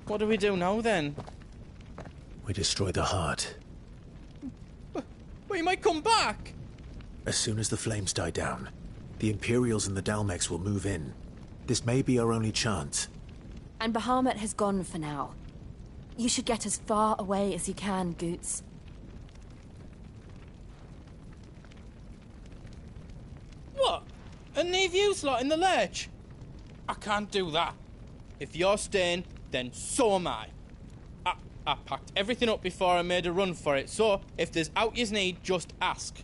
What do we do now, then? We destroy the heart. But he might come back! As soon as the flames die down, the Imperials and the Dalmex will move in. This may be our only chance. And Bahamut has gone for now. You should get as far away as you can, Goots. What? And leave you lot in the lurch? I can't do that. If you're staying, then so am I. I packed everything up before I made a run for it, so if there's out yous need, just ask.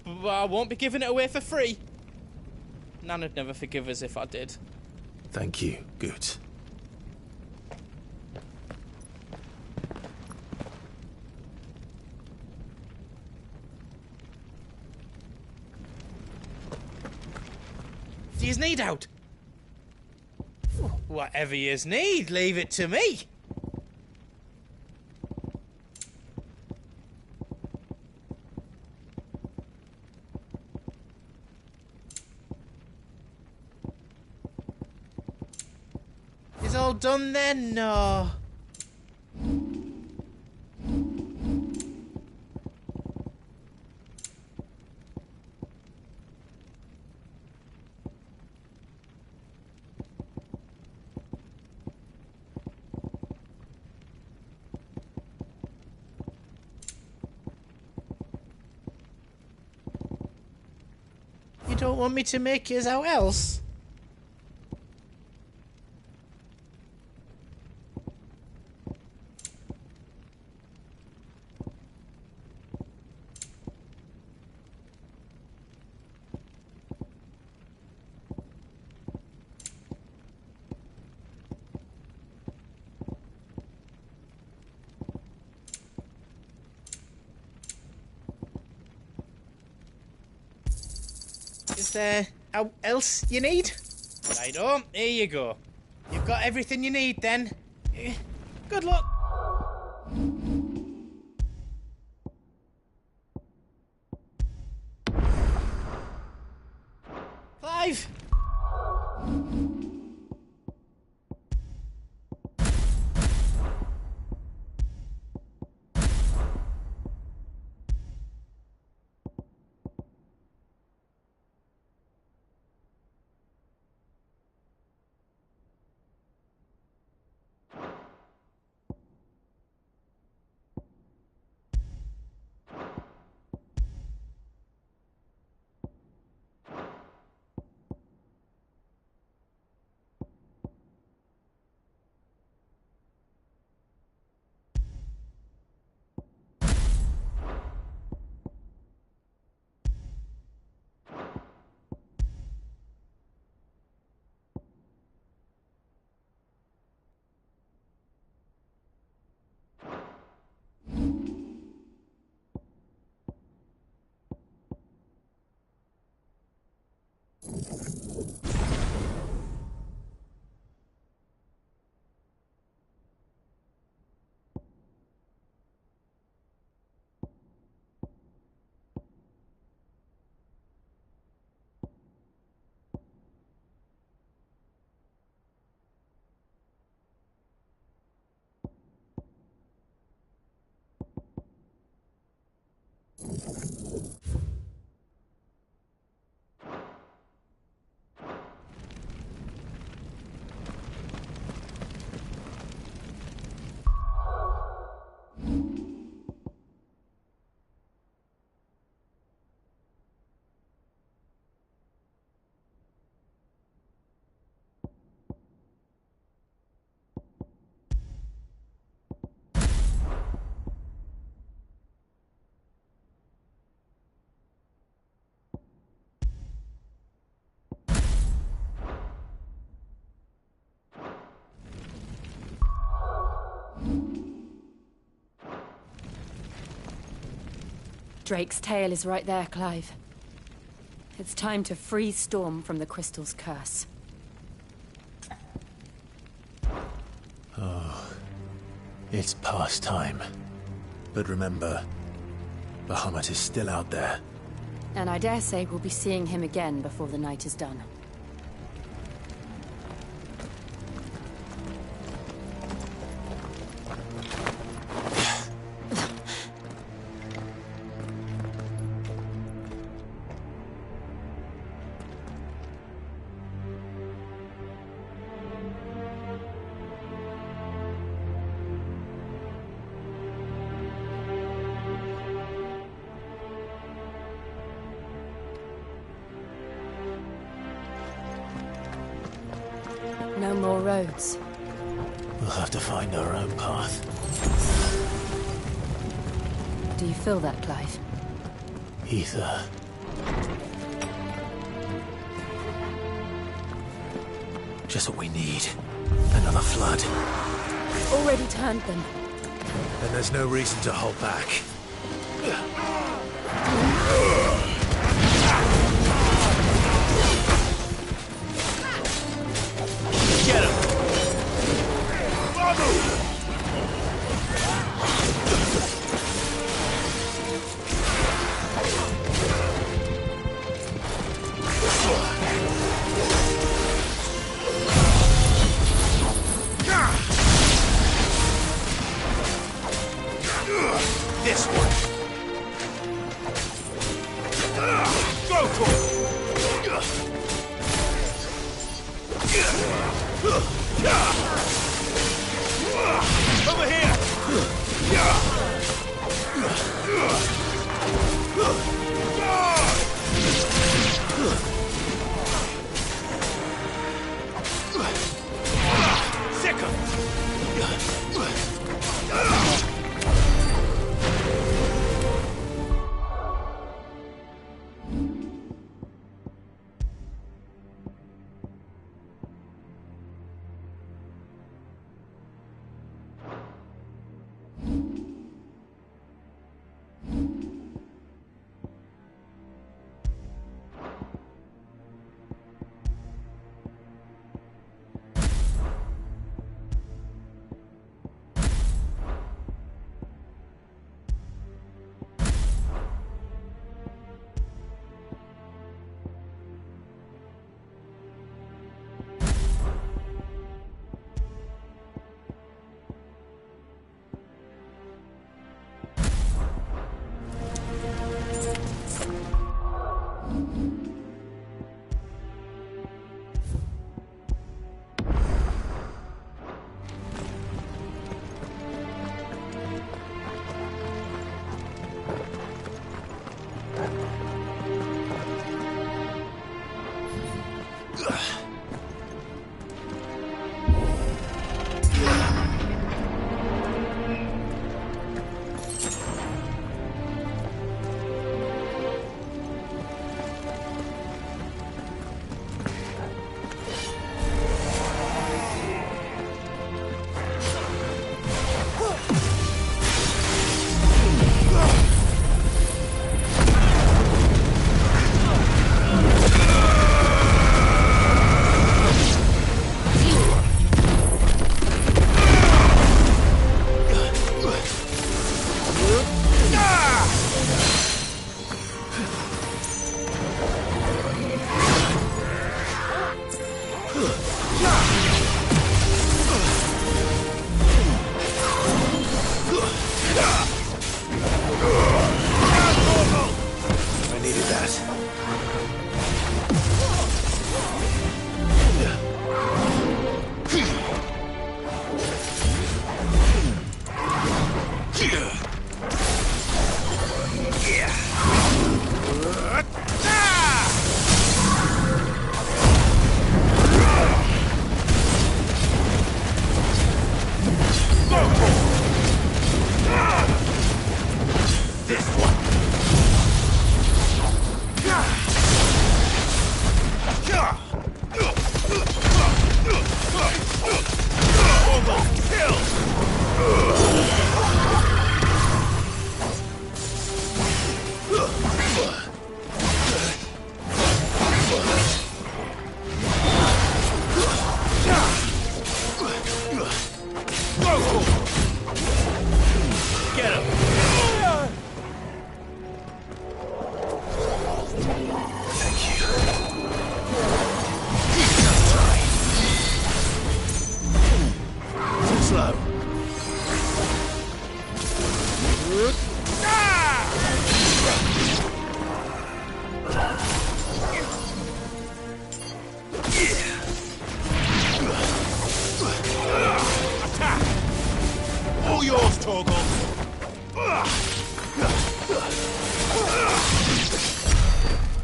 But I won't be giving it away for free. Nan'd never forgive us if I did. Thank you, Goots. Do yous need out? Whatever yous need, leave it to me. Is all done then? No. You don't want me to make yous out else? Is there else you need? Righto, here you go. You've got everything you need then. Good luck. Clive! Drake's tail is right there, Clive. It's time to free Storm from the Crystal's curse. Oh, it's past time. But remember, Bahamut is still out there. And I dare say we'll be seeing him again before the night is done. roads. We'll have to find our own path. Do you feel that, Clive? Ether. Just what we need. Another flood. Already turned them. And there's no reason to hold back. Get him! This one. Go for it. Over here. Sick 'em.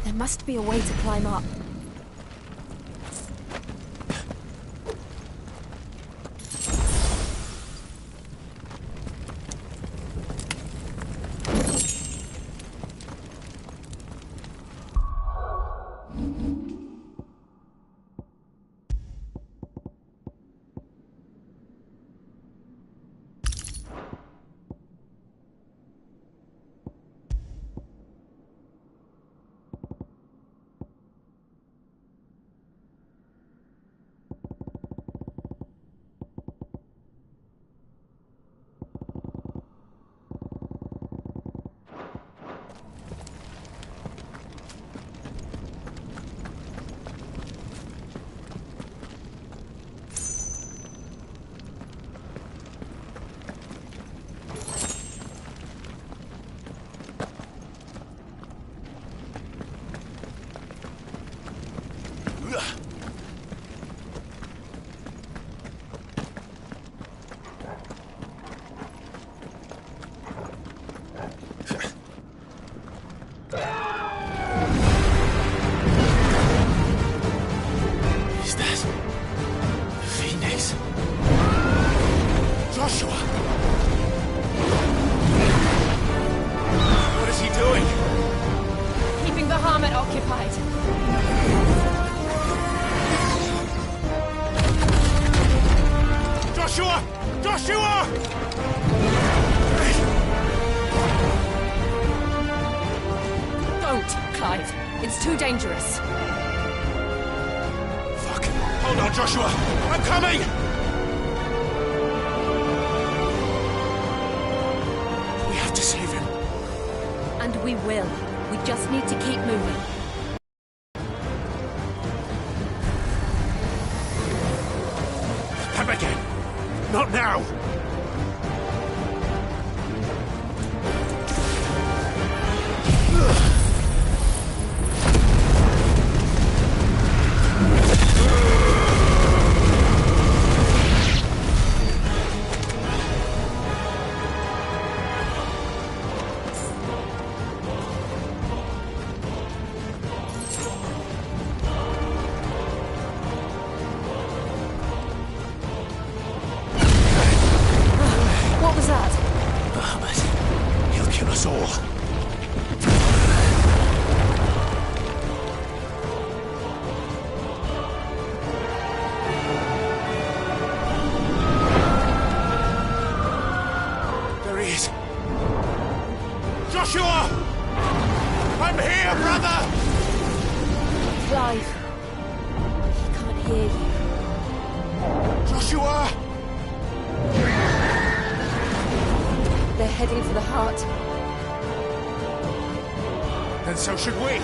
There must be a way to climb up. Don't, Clive. It's too dangerous. Fuck. Hold on, Joshua! I'm coming! We have to save him. And we will. We just need to keep moving. Come again! Not now! What was that? Bahamut. He'll kill us all. There he is. Joshua! I'm here, brother! Clive. He can't hear you. Joshua! They're heading for the heart. And so should we.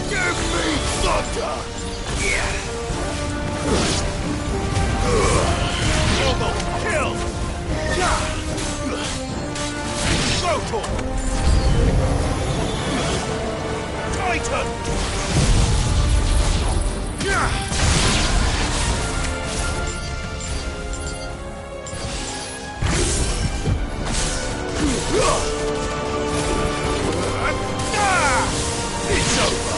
Give me thunder! Kill! Rotor! Titan! It's over!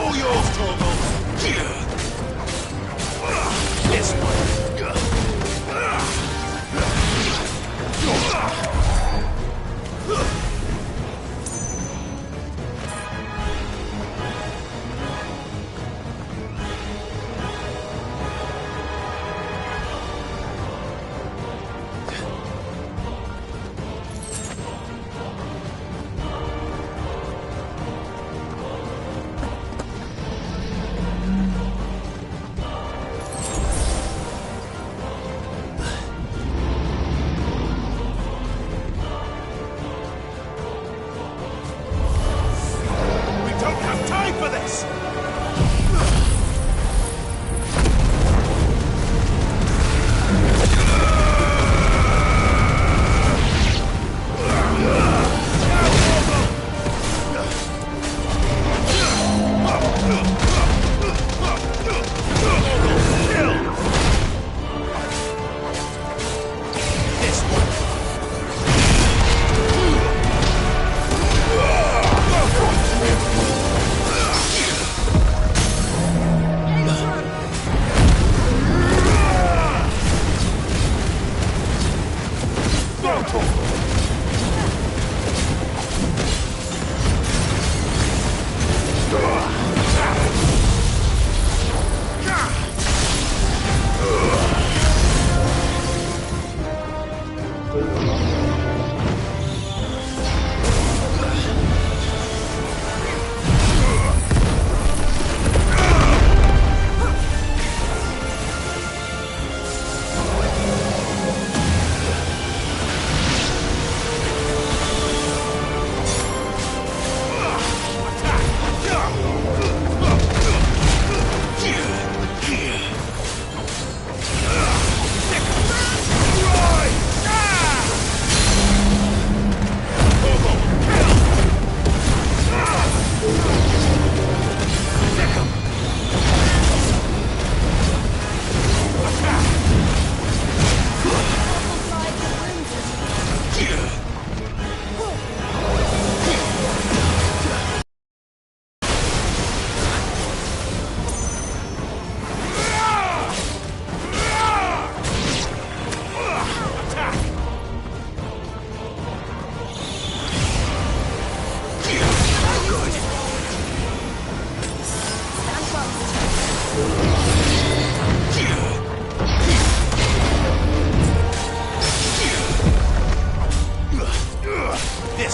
All yours, Torgal! This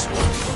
close.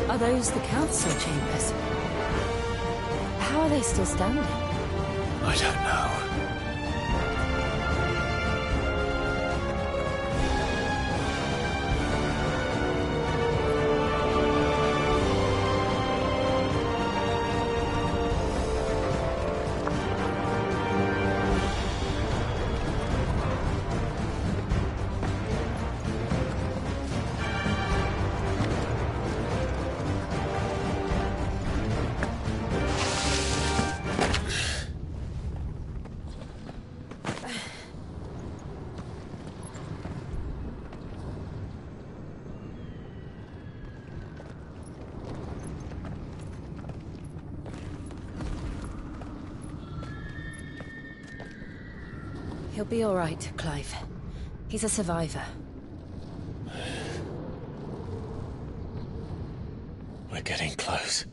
Are those the council chambers? How are they still standing? I don't know. He'll be all right, Clive. He's a survivor. We're getting close.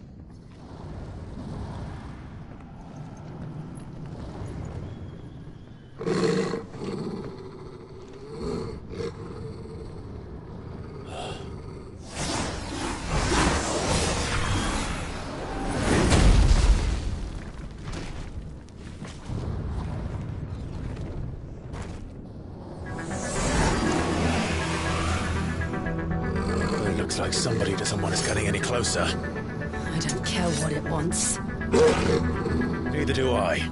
Looks like somebody doesn't want us getting any closer. I don't care what it wants. Neither do I.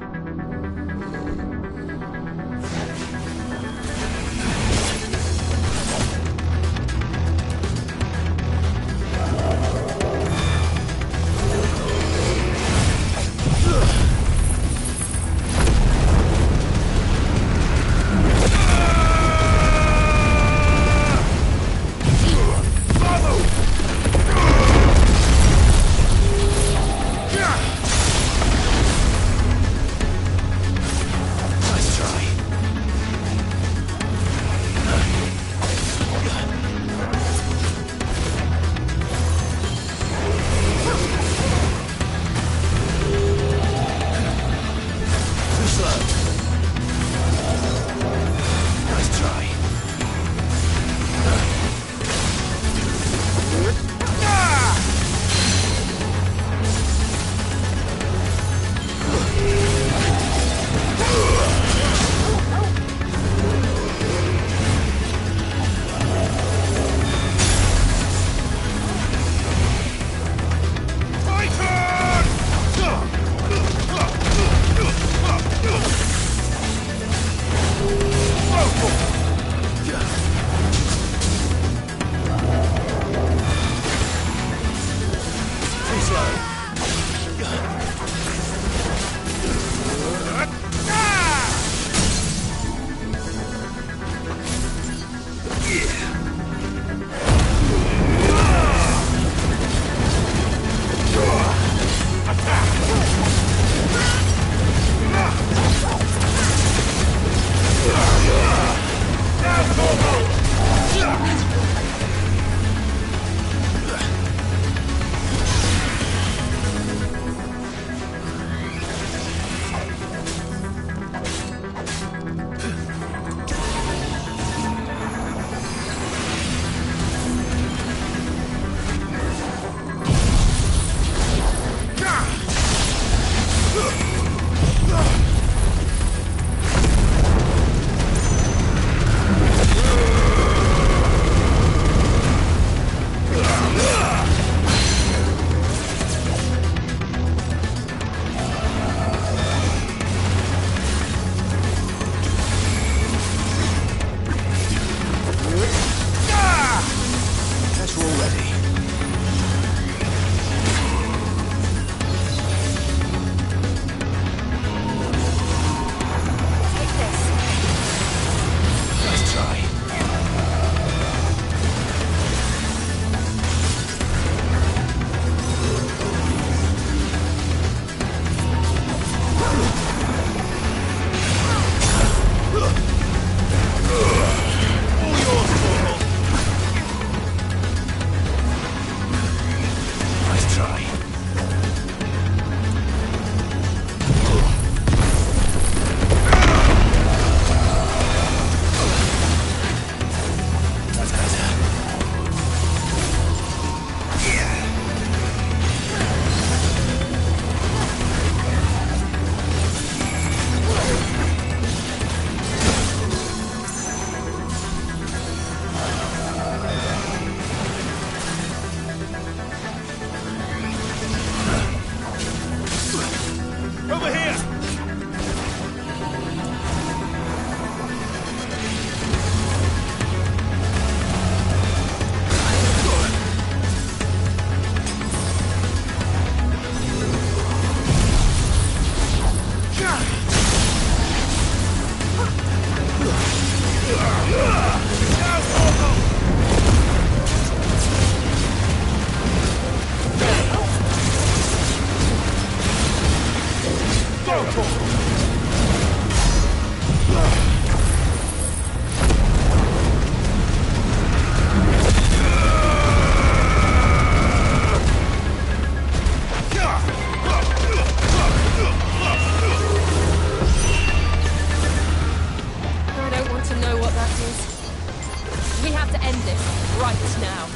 right now.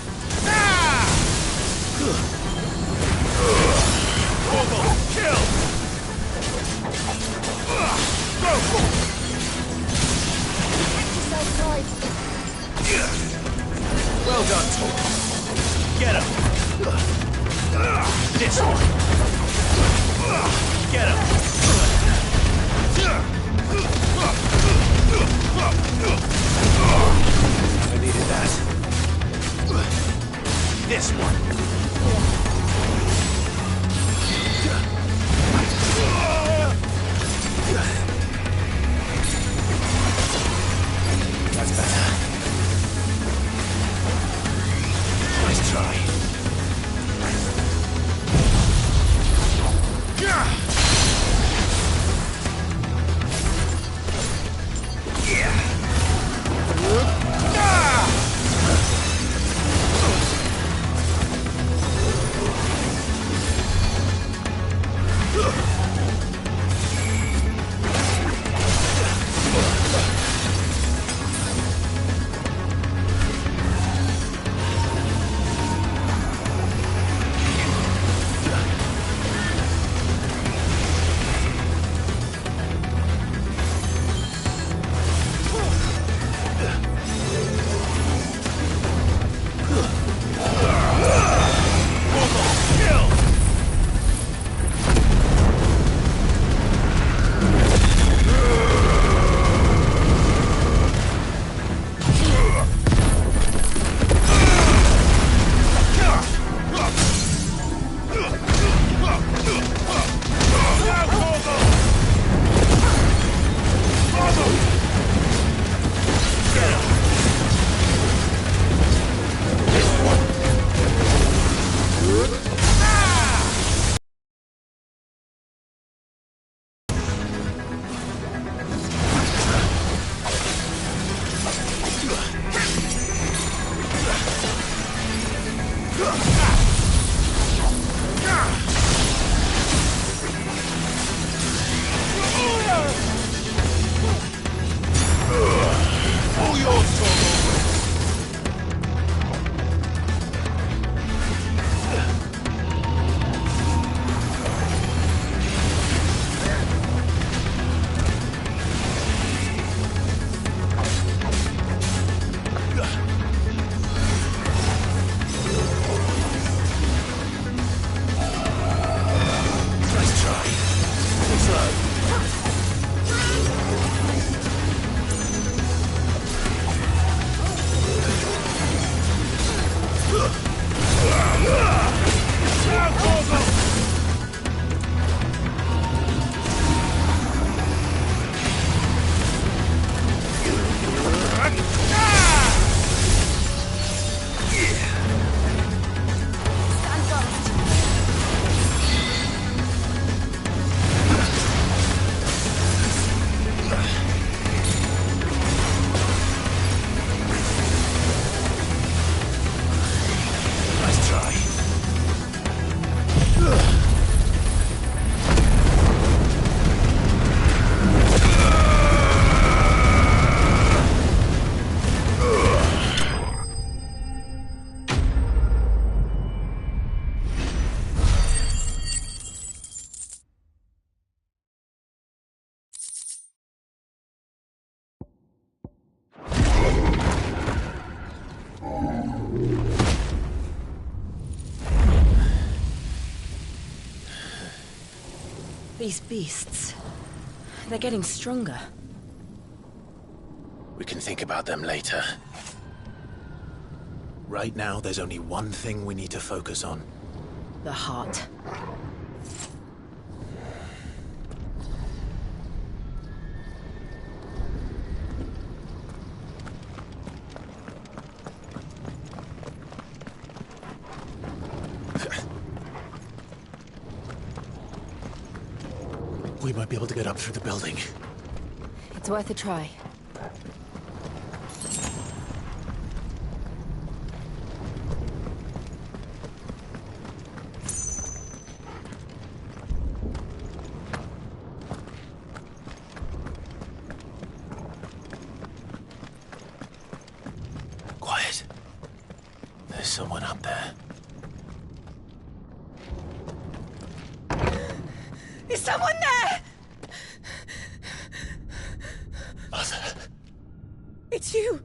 Kill! Go! Well done, Torgal. Get him! This one! Get him! I needed that. This one! That's better. Nice try. These beasts, they're getting stronger. We can think about them later. Right now, there's only one thing we need to focus on. The heart. We might be able to get up through the building. It's worth a try. Quiet. someone up there. Is someone there? Mother, It's you.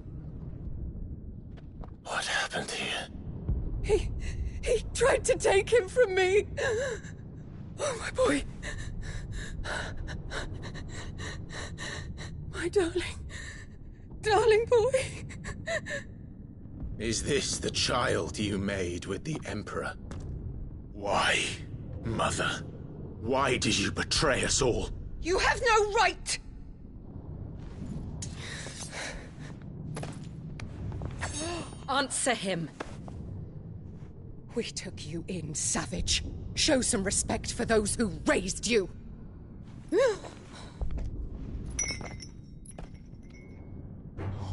what happened here? He tried to take him from me. Oh, my boy. My darling boy. Is this the child you made with the Emperor? Why, Mother? Why did you betray us all? You have no right! Answer him. We took you in, savage. Show some respect for those who raised you.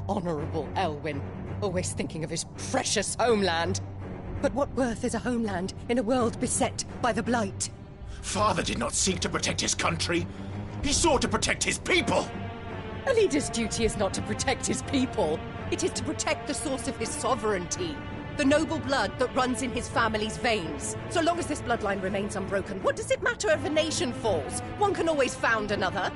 Honorable Elwyn, always thinking of his precious homeland. But what worth is a homeland in a world beset by the Blight? Father did not seek to protect his country. He sought to protect his people. A leader's duty is not to protect his people. It is to protect the source of his sovereignty. The noble blood that runs in his family's veins. So long as this bloodline remains unbroken, what does it matter if a nation falls? One can always found another.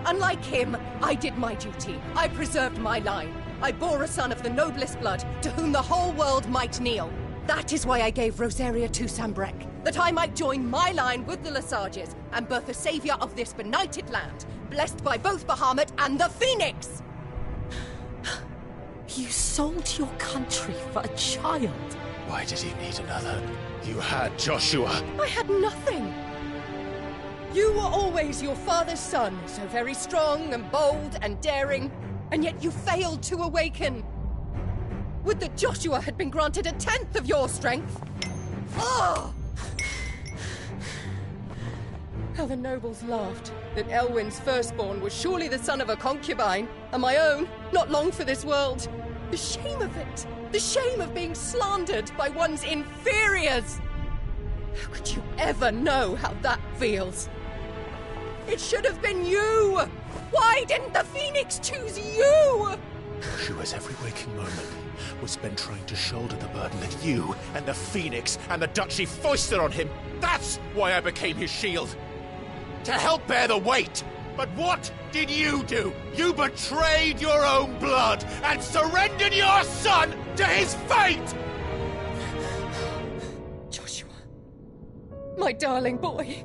Unlike him, I did my duty. I preserved my line. I bore a son of the noblest blood, to whom the whole world might kneel. That is why I gave Rosaria to Sambrek, that I might join my line with the Lesages and birth a savior of this benighted land, blessed by both Bahamut and the Phoenix! You sold your country for a child. Why did he need another? You had Joshua. I had nothing. You were always your father's son, so very strong and bold and daring, and yet you failed to awaken. Would that Joshua had been granted 1/10 of your strength. Oh! How the nobles laughed that Elwyn's firstborn was surely the son of a concubine, and my own, not long for this world. The shame of it! The shame of being slandered by one's inferiors! How could you ever know how that feels? It should have been you! Why didn't the Phoenix choose you? Joshua's every waking moment was spent trying to shoulder the burden that you and the Phoenix and the Duchy foisted on him. That's why I became his shield. To help bear the weight. But what did you do? You betrayed your own blood and surrendered your son to his fate! Joshua, my darling boy.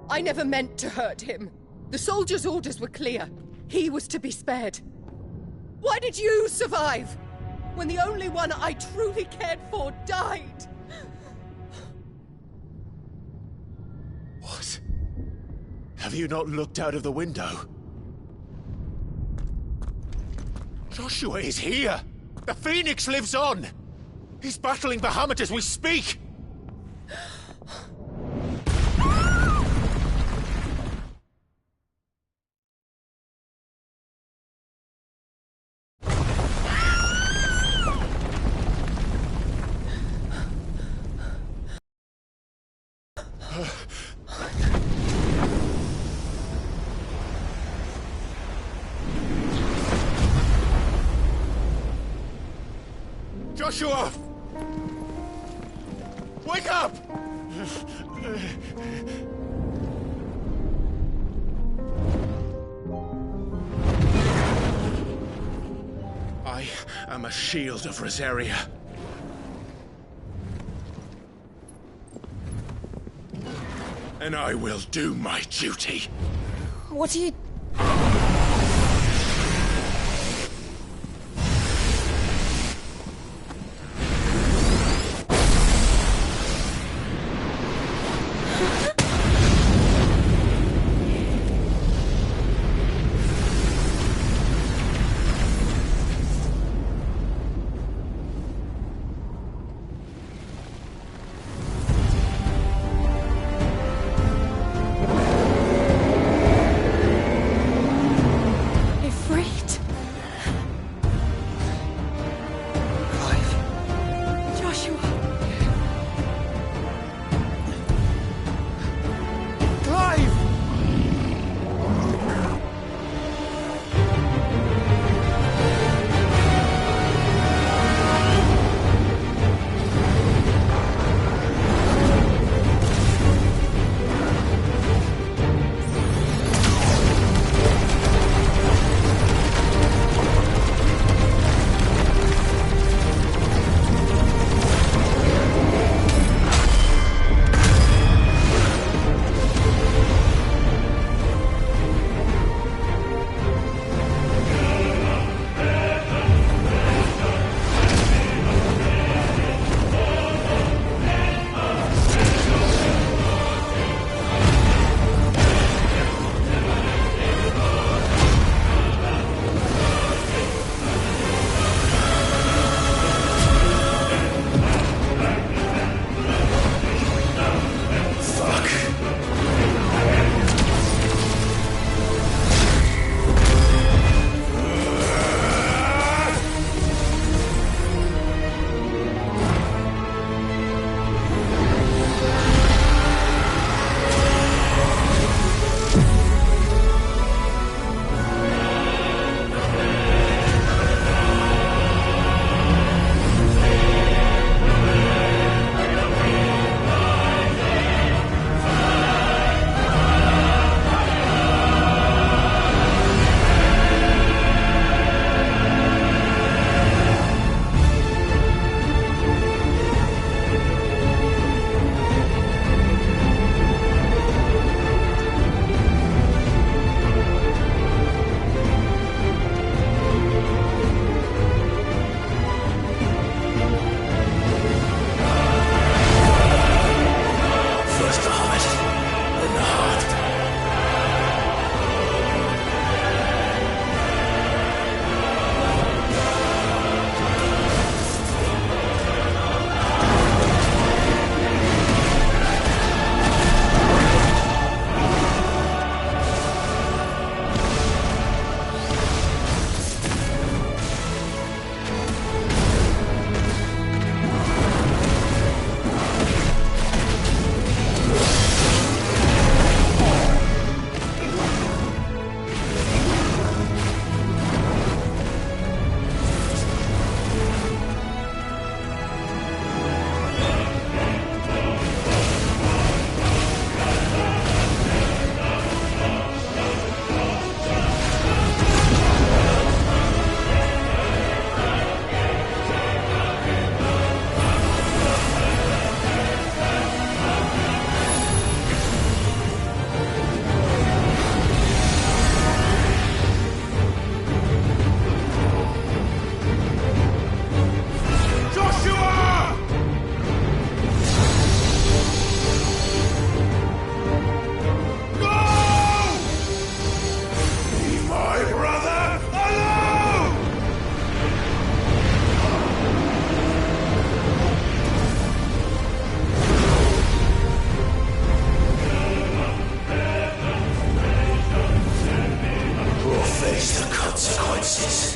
I never meant to hurt him. The soldiers' orders were clear. He was to be spared. Why did you survive when the only one I truly cared for died? What? Have you not looked out of the window? Joshua is here! The Phoenix lives on! He's battling Bahamut as we speak! Joshua! Wake up! I am a shield of Rosaria. And I will do my duty. What are you... Face the consequences.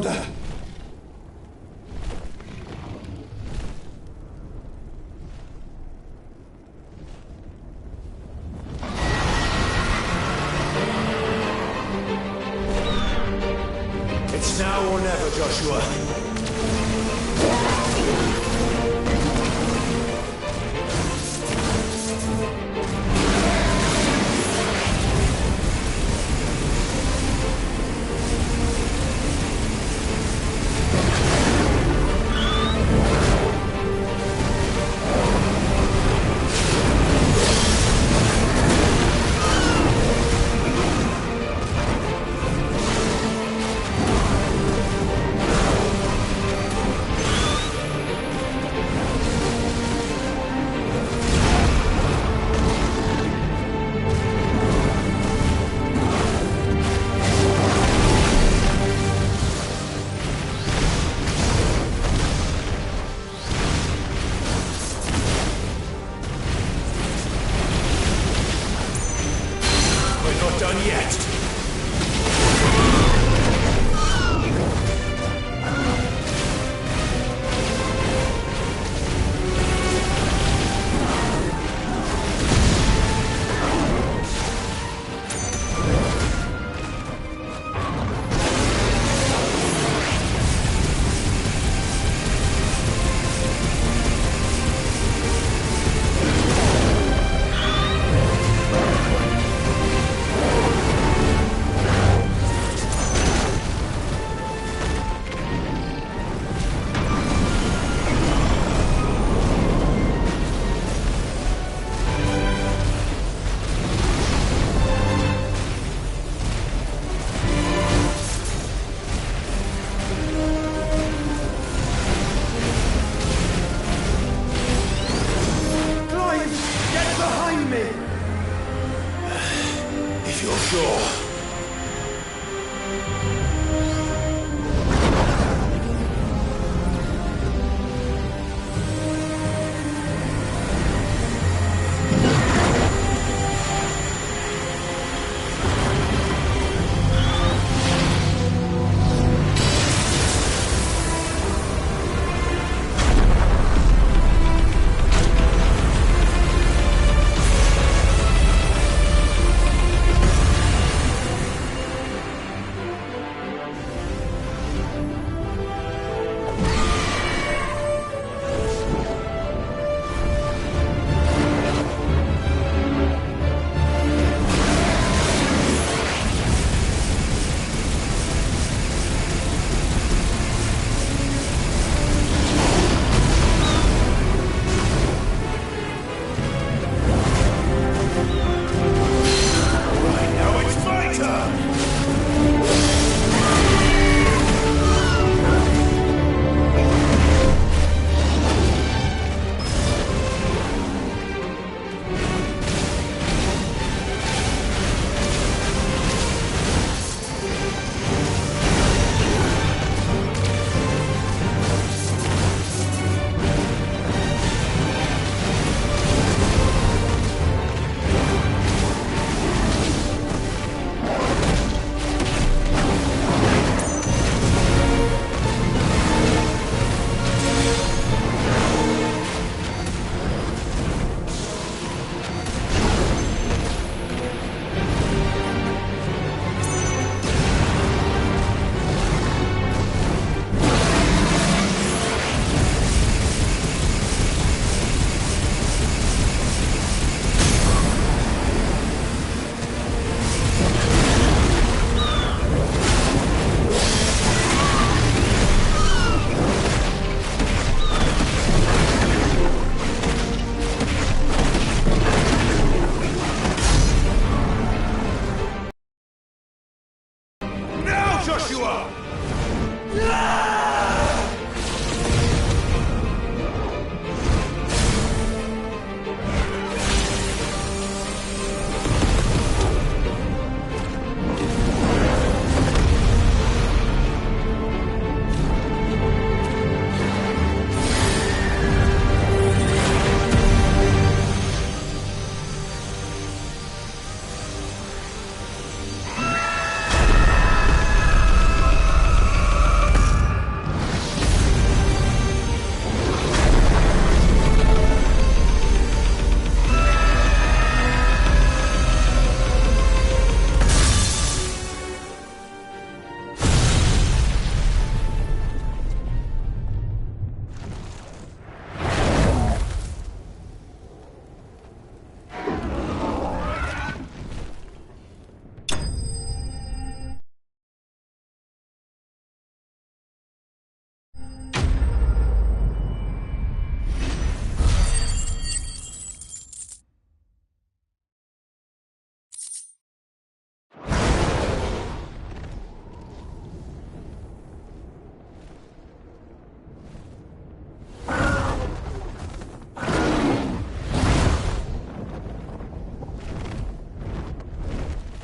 wonder. It's now or never, Joshua.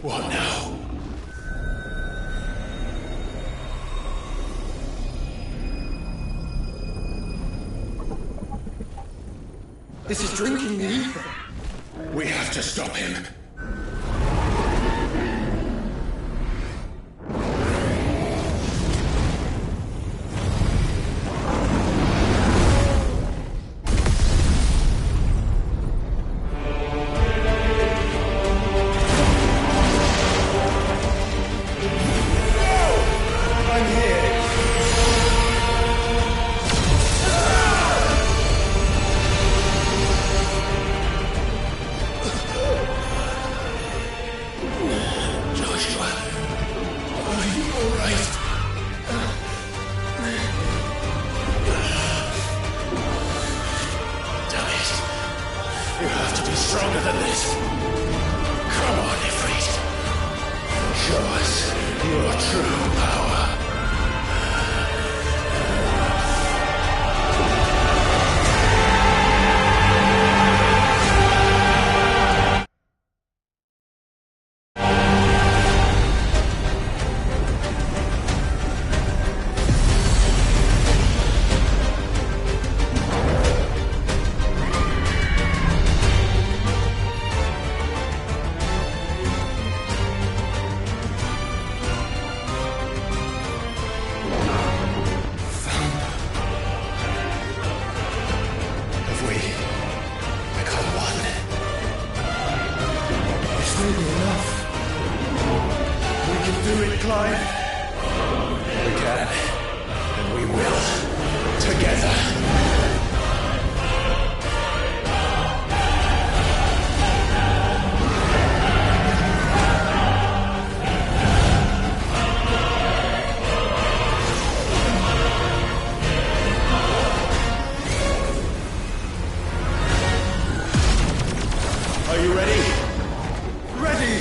What now? This is drinking the ether. We have to stop him. Stronger than this. Come on, Ifrit. Show us your true power. Clive? We can, and we will, together. Are you ready? Ready!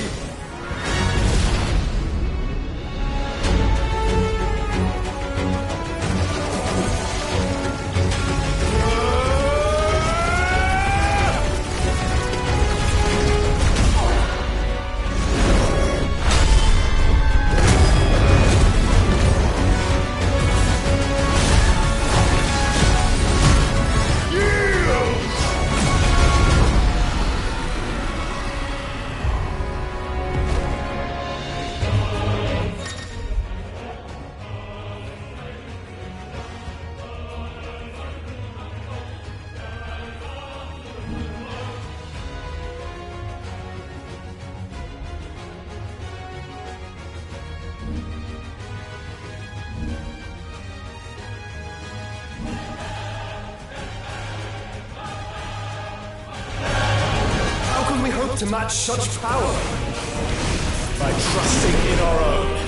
To match such power by trusting in our own.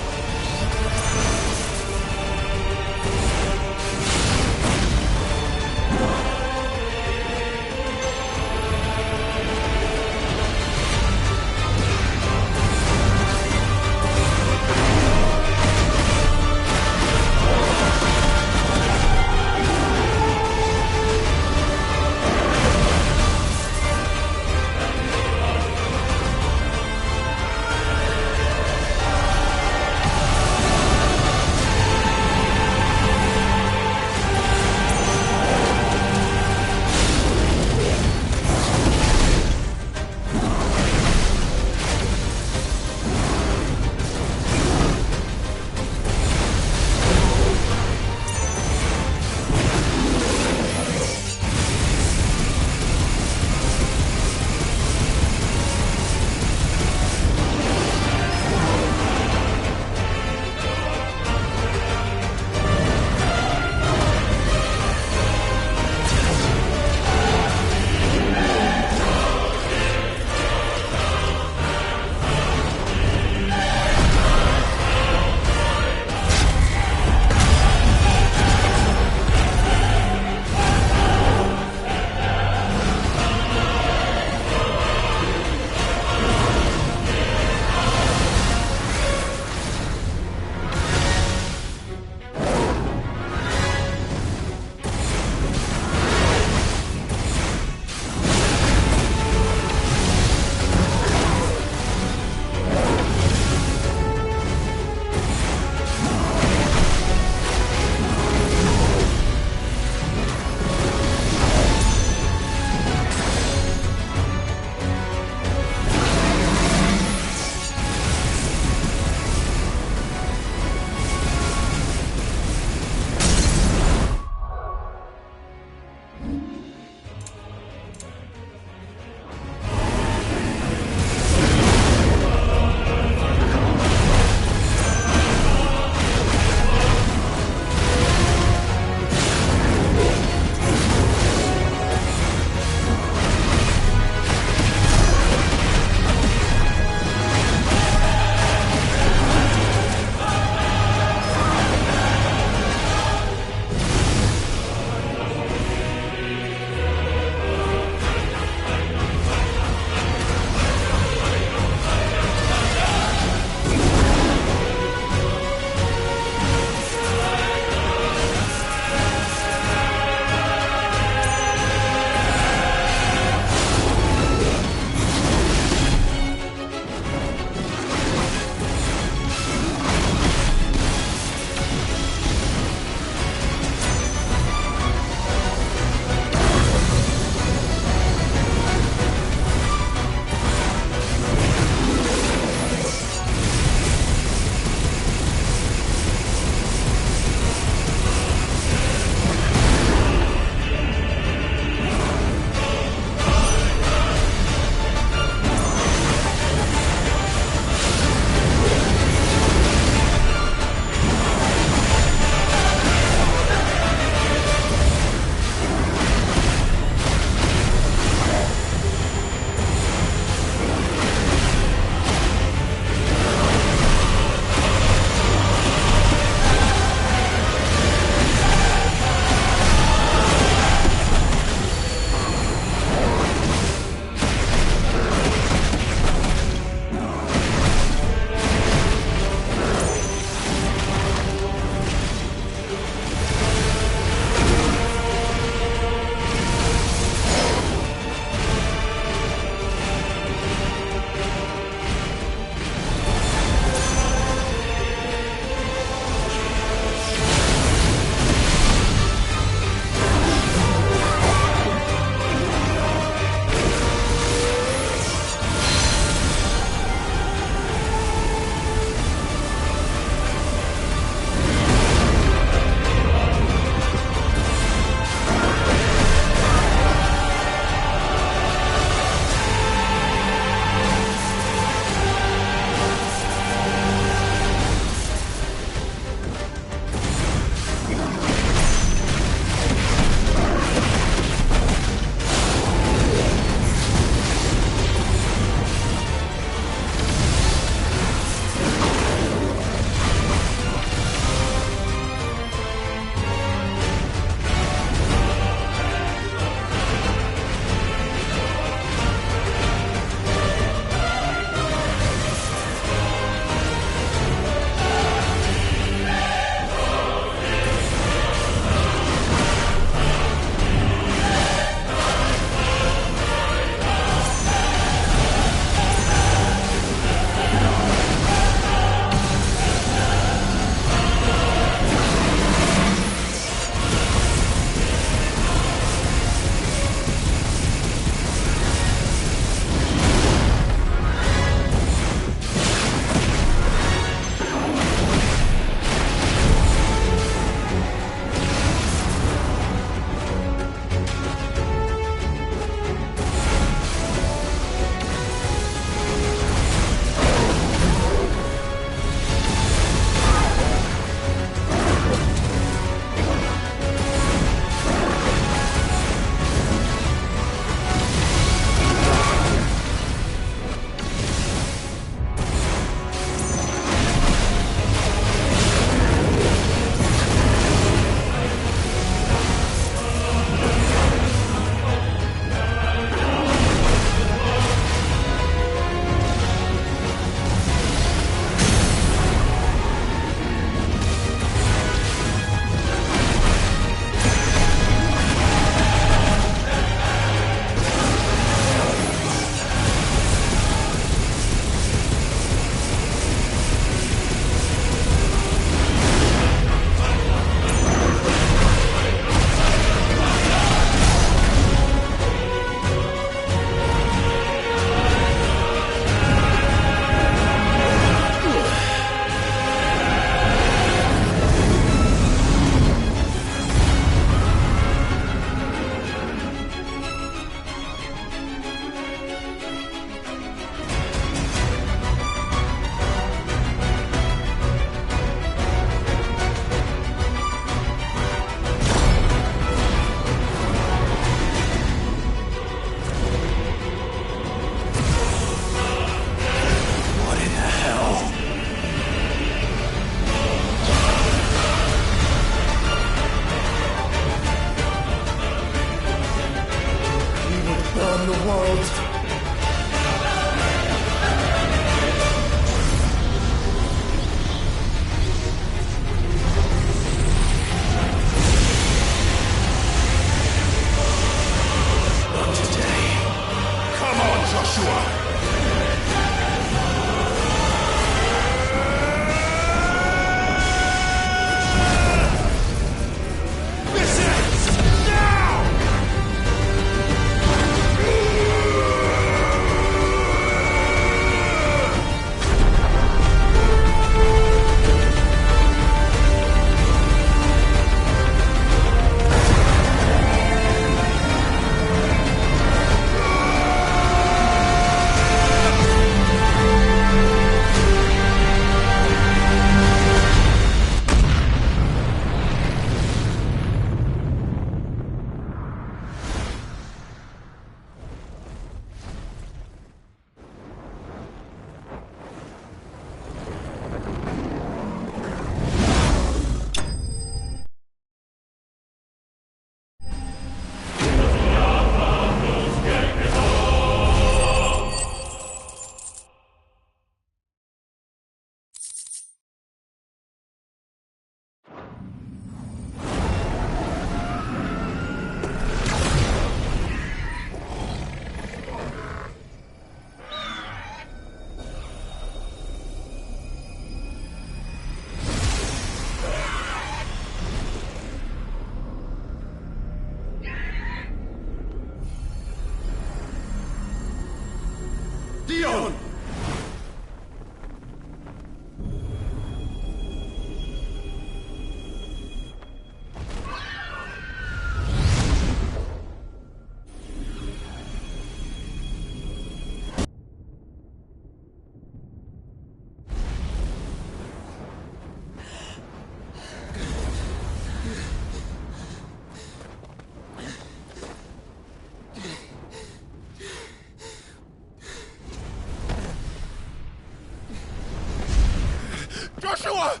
Joshua!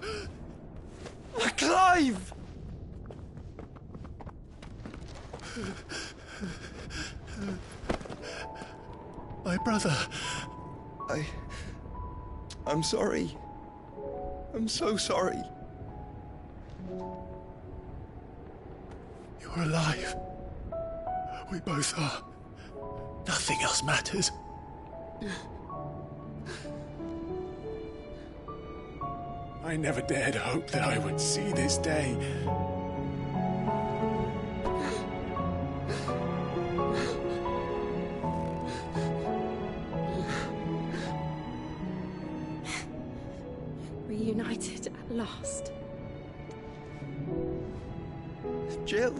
Clive! My brother. I'm sorry. I'm so sorry. You're alive. We both are. Nothing else matters. I never dared hope that I would see this day. Reunited at last. Jill.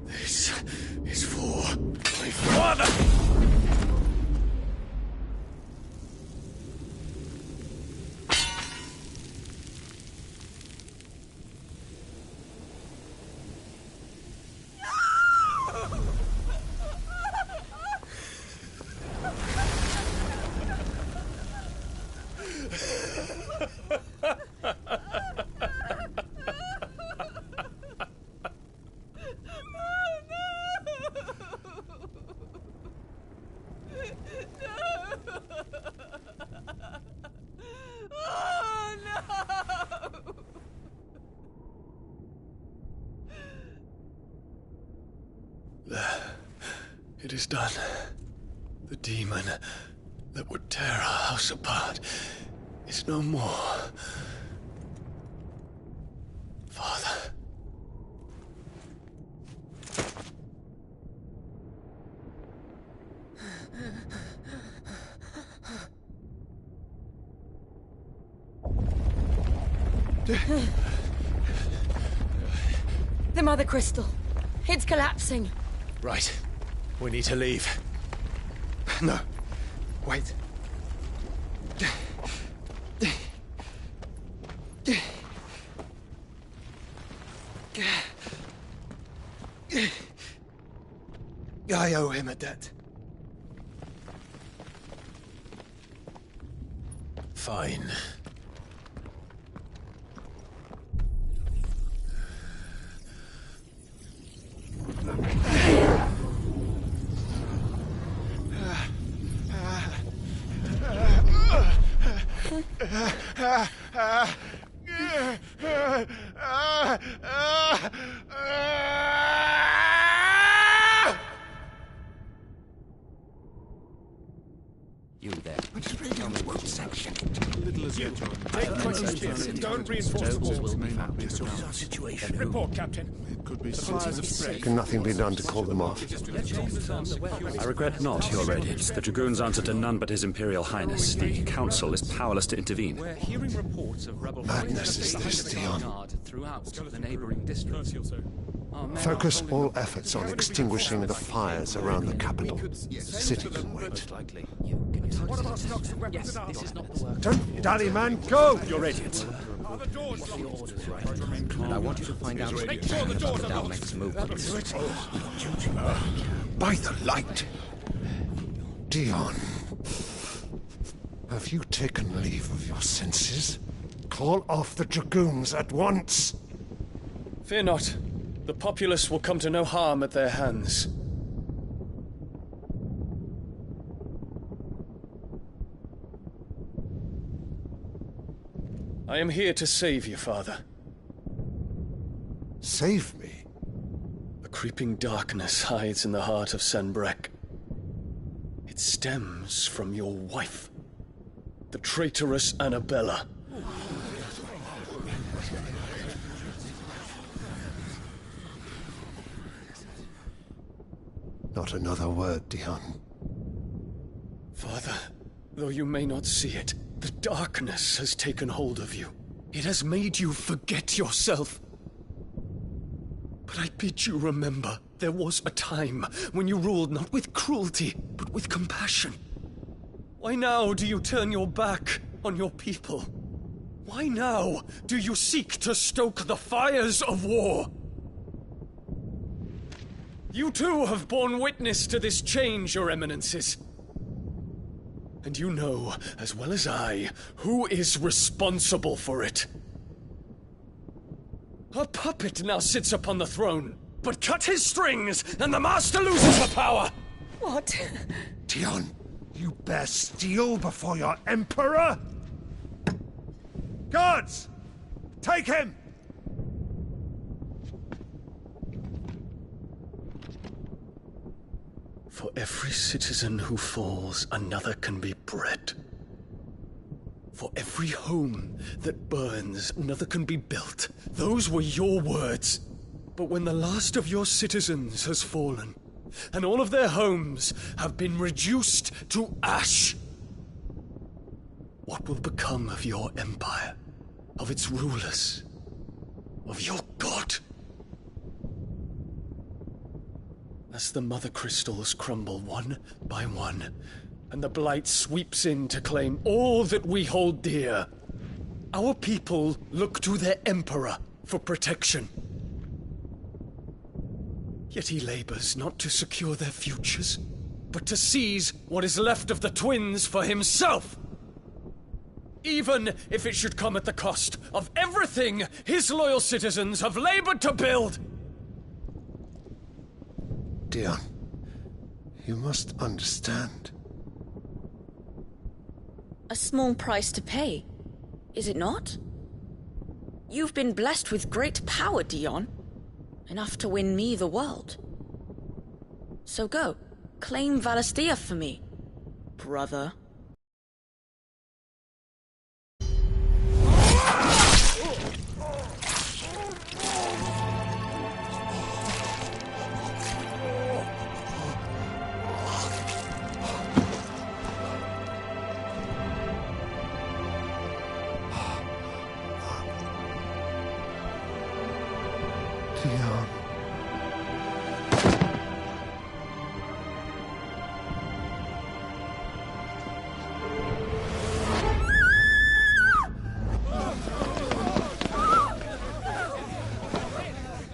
This is for my father! It is done. The demon that would tear our house apart is no more. Father. The Mother Crystal. It's collapsing. Right. We need to leave. No. Wait. I owe him a debt. Fine. You there. Tell me what section. Don't reinforce the walls. Situation. Report, Captain. It could be fires of spread. Can nothing be done to call them off? I regret not, Your Radiance. The Dragoons answer to none but His Imperial Highness. The Council is powerless to intervene. We're hearing reports of rebel Madness is this, Dion. throughout the neighboring districts. Focus all efforts on extinguishing the fires around the capital. The city can wait. Yes, this is not the work. Don't dally, man, go! Your Radiance. And I want you to find out what you can about the Dalmec's movements. By the light! Dion, have you taken leave of your senses? Call off the Dragoons at once! Fear not. The populace will come to no harm at their hands. I am here to save you, Father. Save me? A creeping darkness hides in the heart of Sanbreque. It stems from your wife, the traitorous Anabella. Not another word, Dion. Father, though you may not see it, The darkness has taken hold of you. It has made you forget yourself. But I bid you remember, there was a time when you ruled not with cruelty, but with compassion. Why now do you turn your back on your people? Why now do you seek to stoke the fires of war? You too have borne witness to this change, Your Eminences. And you know, as well as I, who is responsible for it. A puppet now sits upon the throne, but cut his strings, and the master loses the power! What? Dion, you bear steel before your emperor? Guards! Take him! For every citizen who falls, another can be bred. For every home that burns, another can be built. Those were your words. But when the last of your citizens has fallen, and all of their homes have been reduced to ash, what will become of your empire, of its rulers, of your god? As the mother crystals crumble one by one, and the blight sweeps in to claim all that we hold dear, our people look to their emperor for protection. Yet he labors not to secure their futures, but to seize what is left of the twins for himself. Even if it should come at the cost of everything his loyal citizens have labored to build. Dion, you must understand. A small price to pay, is it not? You've been blessed with great power, Dion. Enough to win me the world. So go, claim Valisthea for me, brother. Dion.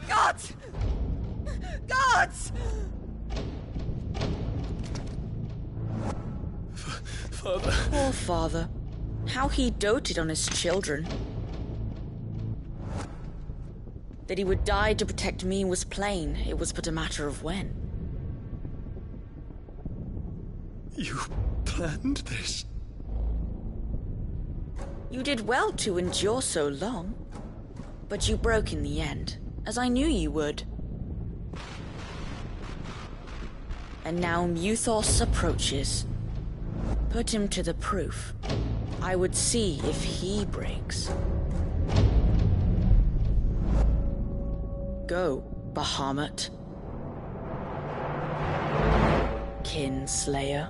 Gods! Gods! Father. Poor father. How he doted on his children. That he would die to protect me was plain. It was but a matter of when. You planned this? You did well to endure so long. But you broke in the end, as I knew you would. And now Muthos approaches. Put him to the proof. I would see if he breaks. Go, Bahamut. Kinslayer.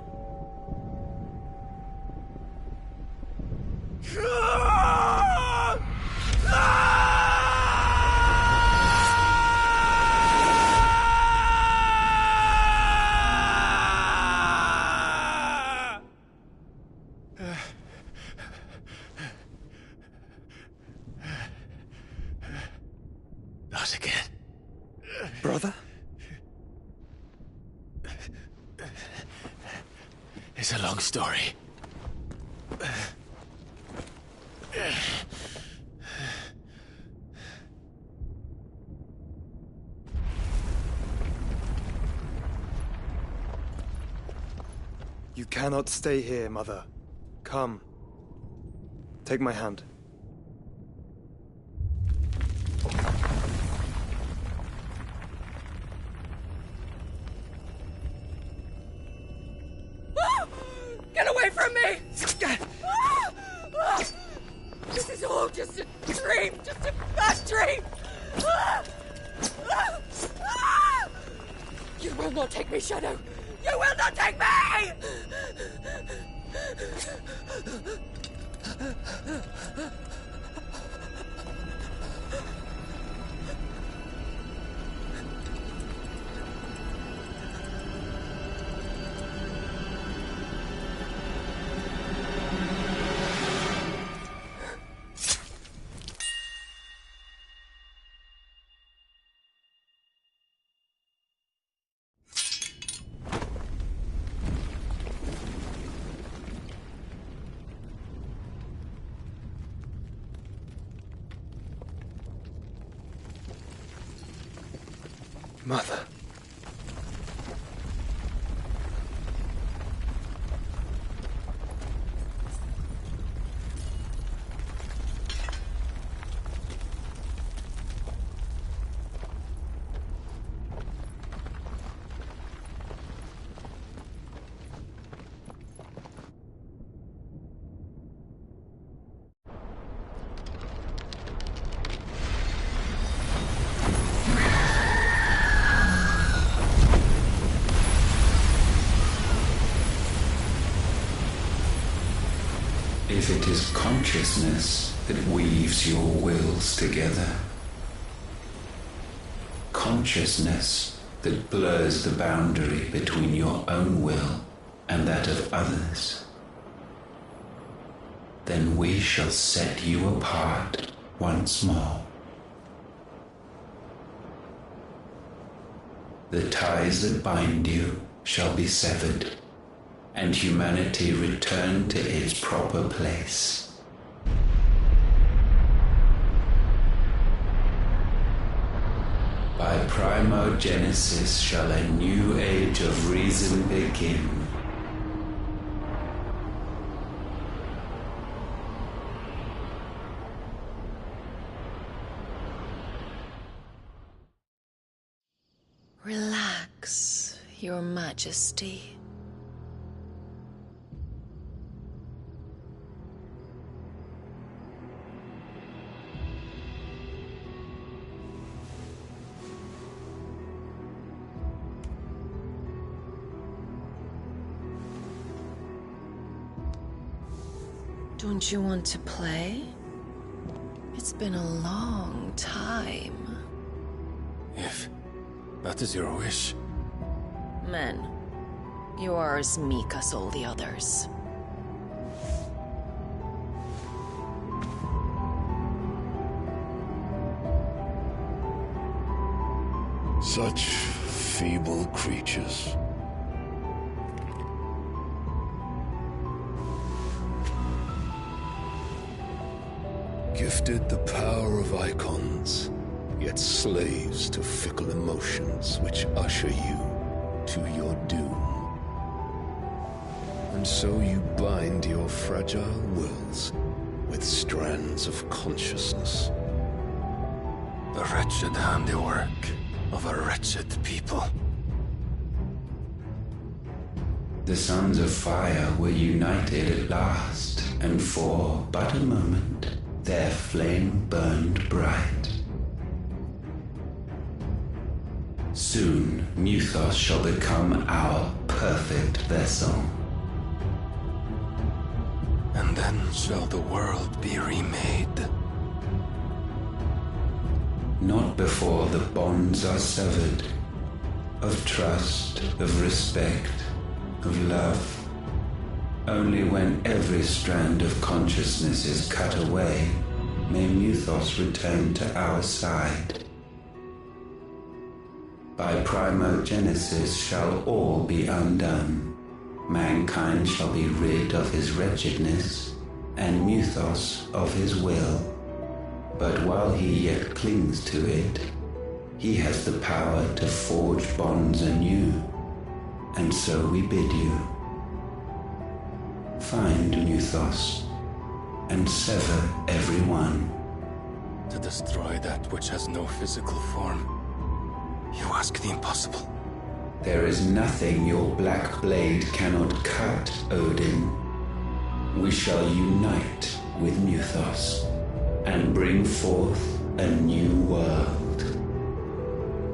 Not again. Brother? It's a long story. You cannot stay here, Mother. Come. Take my hand. Get away from me! This is all just a dream, just a bad dream! You will not take me, Shadow! You will not take me! Mother. If it is consciousness that weaves your wills together, consciousness that blurs the boundary between your own will and that of others, then we shall set you apart once more. The ties that bind you shall be severed, and humanity return to its proper place. By primogenesis shall a new age of reason begin. Relax, Your Majesty. Don't you want to play? It's been a long time. If that is your wish. Men, you are as meek as all the others. Such feeble creatures. Gifted the power of icons, yet slaves to fickle emotions which usher you to your doom. And so you bind your fragile wills with strands of consciousness. The wretched handiwork of a wretched people. The sons of fire were united at last, and for but a moment their flame burned bright. Soon Mythos shall become our perfect vessel. And then shall the world be remade. Not before the bonds are severed, of trust, of respect, of love. Only when every strand of consciousness is cut away, may Mythos return to our side. By primogenesis shall all be undone. Mankind shall be rid of his wretchedness, and Mythos of his will. But while he yet clings to it, he has the power to forge bonds anew, and so we bid you. Find Mythos, and sever every one. To destroy that which has no physical form, you ask the impossible. There is nothing your black blade cannot cut, Odin. We shall unite with Mythos, and bring forth a new world.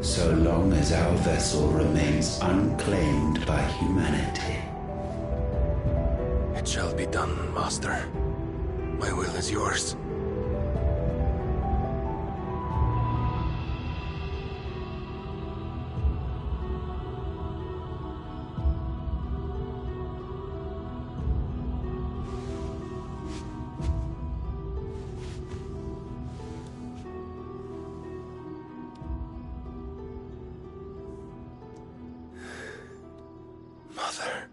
So long as our vessel remains unclaimed by humanity. It shall be done, Master. My will is yours. Mother.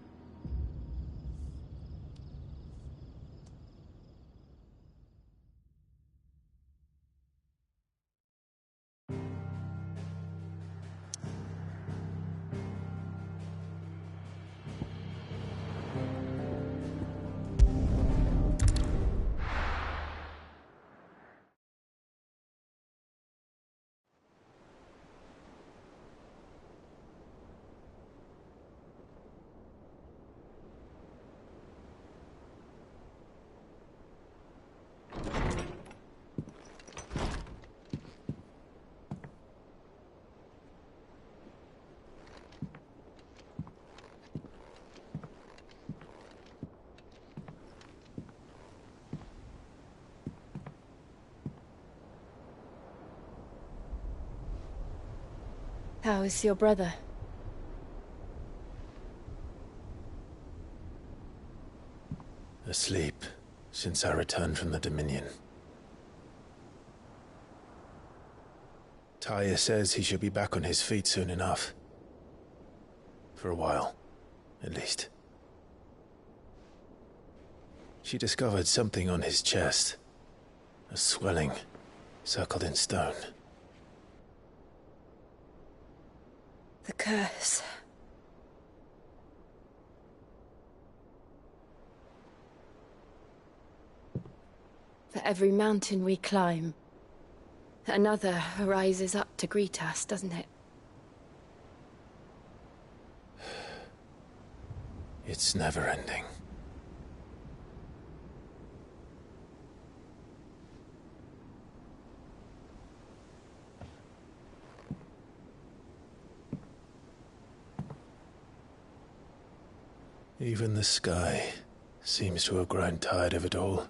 How is your brother? Asleep since I returned from the Dominion. Taya says he should be back on his feet soon enough. For a while, at least. She discovered something on his chest. A swelling, circled in stone. The curse. For every mountain we climb, another rises up to greet us, doesn't it? It's never ending. Even the sky seems to have grown tired of it all.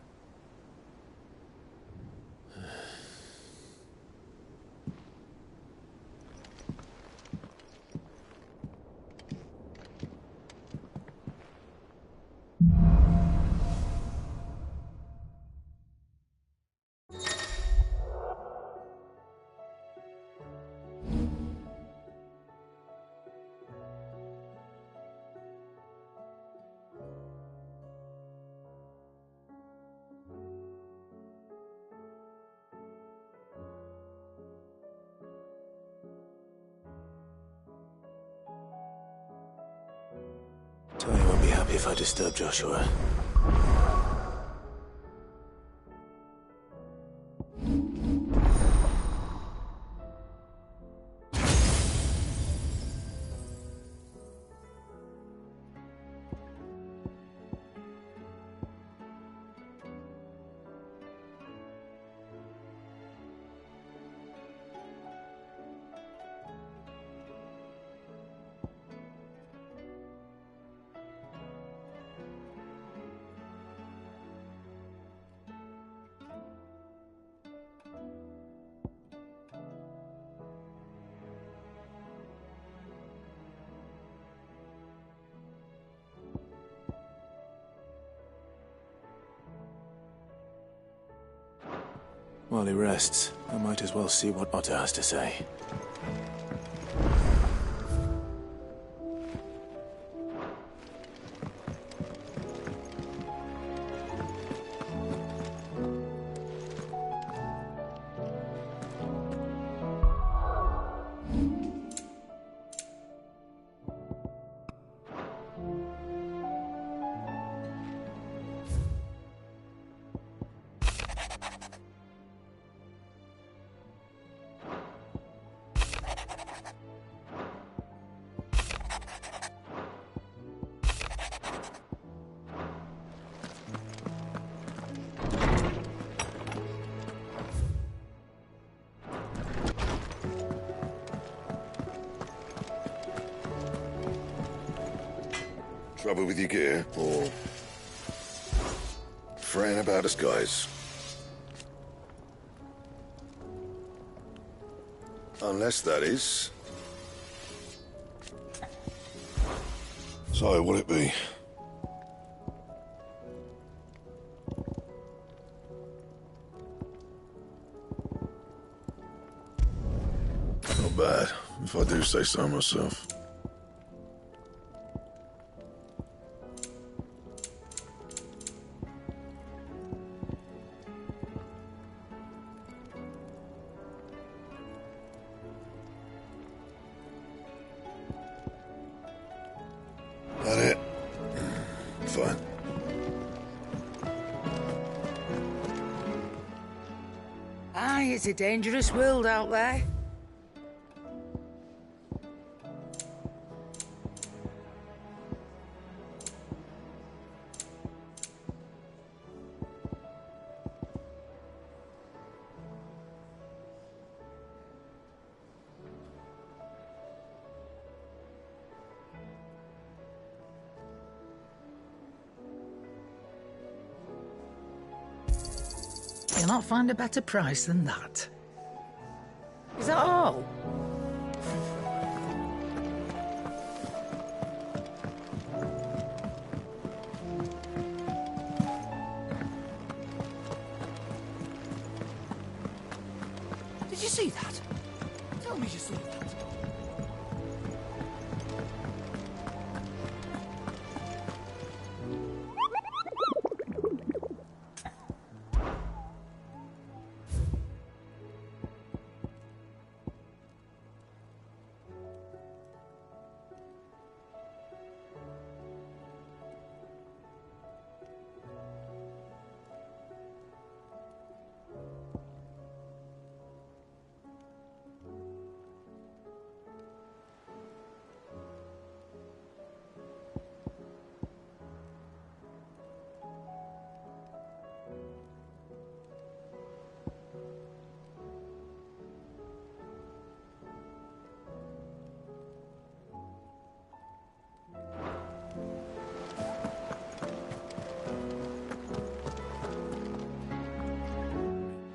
Tony won't be happy if I disturb Joshua. While he rests, I might as well see what Otter has to say. Trouble with your gear, or fretting about us guys? Unless that is. So, what'll it be? Not bad, if I do say so myself. That it? Fine. Aye, it's a dangerous world out there. You'll not find a better price than that. Is that all? Did you see that? Tell me you saw that.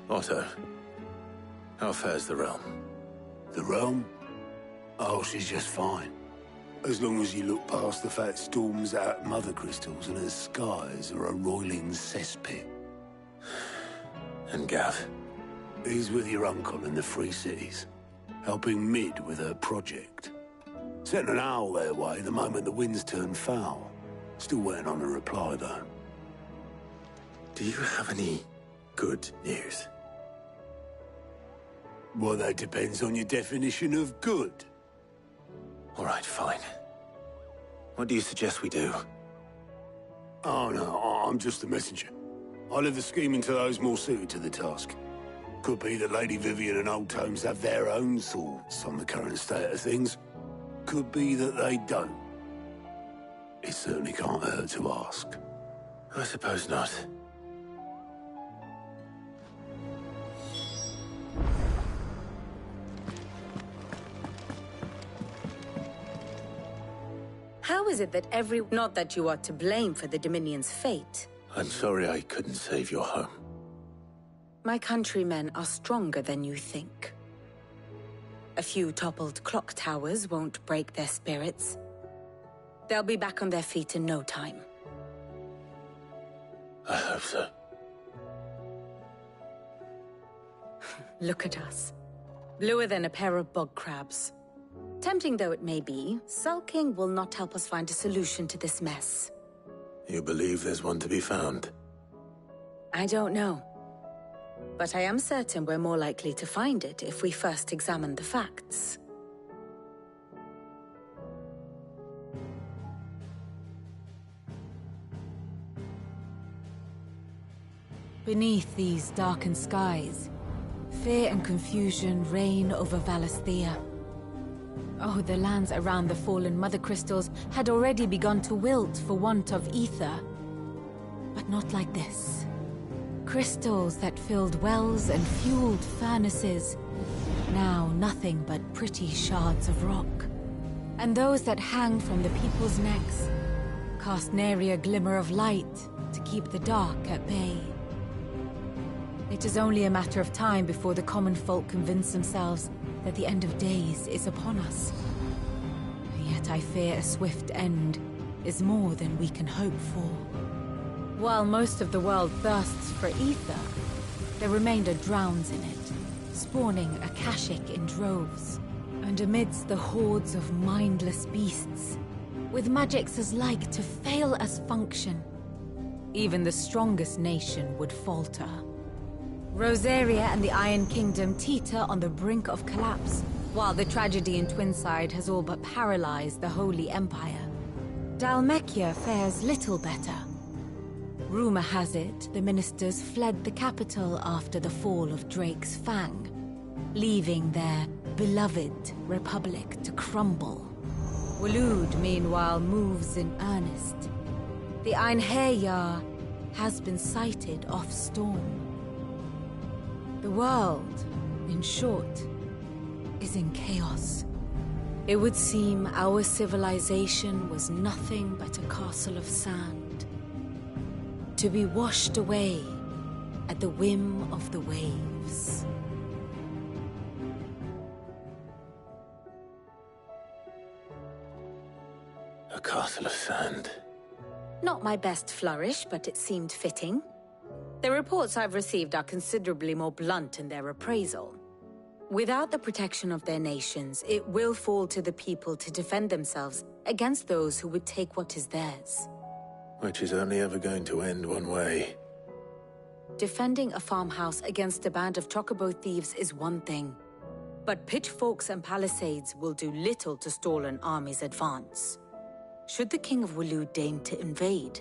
Otto, how fares the realm? The realm? Oh, she's just fine. As long as you look past the fat storms out mother crystals and her skies are a roiling cesspit. And Gav? He's with your uncle in the Free Cities, helping Mid with her project. Sent an owl their way the moment the winds turned foul. Still waiting on a reply, though. Do you have any good news? Well, that depends on your definition of good. All right, fine. What do you suggest we do? Oh, no, I'm just a messenger. I leave the scheming to those more suited to the task. Could be that Lady Vivian and Old Tomes have their own thoughts on the current state of things. Could be that they don't. It certainly can't hurt to ask. I suppose not. How is it that not that you are to blame for the Dominion's fate? I'm sorry I couldn't save your home. My countrymen are stronger than you think. A few toppled clock towers won't break their spirits. They'll be back on their feet in no time. I hope so. Look at us. Bluer than a pair of bog crabs. Tempting though it may be, sulking will not help us find a solution to this mess. You believe there's one to be found? I don't know. But I am certain we're more likely to find it if we first examine the facts. Beneath these darkened skies, fear and confusion reign over Valisthea. Oh, the lands around the fallen Mother Crystals had already begun to wilt for want of ether. But not like this. Crystals that filled wells and fueled furnaces. Now nothing but pretty shards of rock. And those that hang from the people's necks cast nary a glimmer of light to keep the dark at bay. It is only a matter of time before the common folk convince themselves that the end of days is upon us. Yet I fear a swift end is more than we can hope for. While most of the world thirsts for ether, the remainder drowns in it, spawning Akashic in droves. And amidst the hordes of mindless beasts, with magics as like to fail as function, even the strongest nation would falter. Rosaria and the Iron Kingdom teeter on the brink of collapse, while the tragedy in Twinside has all but paralyzed the Holy Empire. Dalmekia fares little better. Rumor has it the ministers fled the capital after the fall of Drake's Fang, leaving their beloved republic to crumble. Waloed, meanwhile, moves in earnest. The Einherjar has been sighted off Storm. The world, in short, is in chaos. It would seem our civilization was nothing but a castle of sand, to be washed away at the whim of the waves. A castle of sand. Not my best flourish, but it seemed fitting. The reports I've received are considerably more blunt in their appraisal. Without the protection of their nations, it will fall to the people to defend themselves against those who would take what is theirs. Which is only ever going to end one way. Defending a farmhouse against a band of chocobo thieves is one thing, but pitchforks and palisades will do little to stall an army's advance. Should the King of Wulu deign to invade,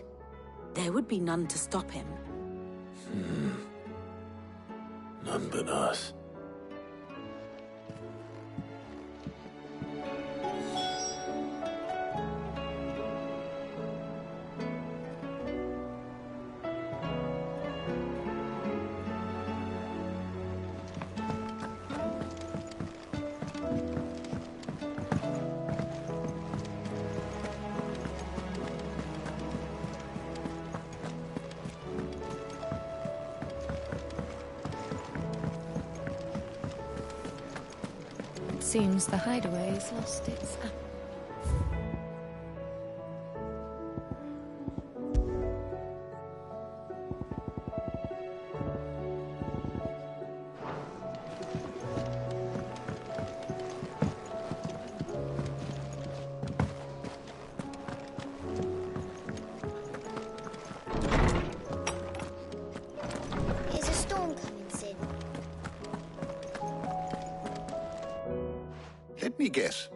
there would be none to stop him. None but us. Seems the hideaway has lost its... Is a storm coming soon? Let me guess.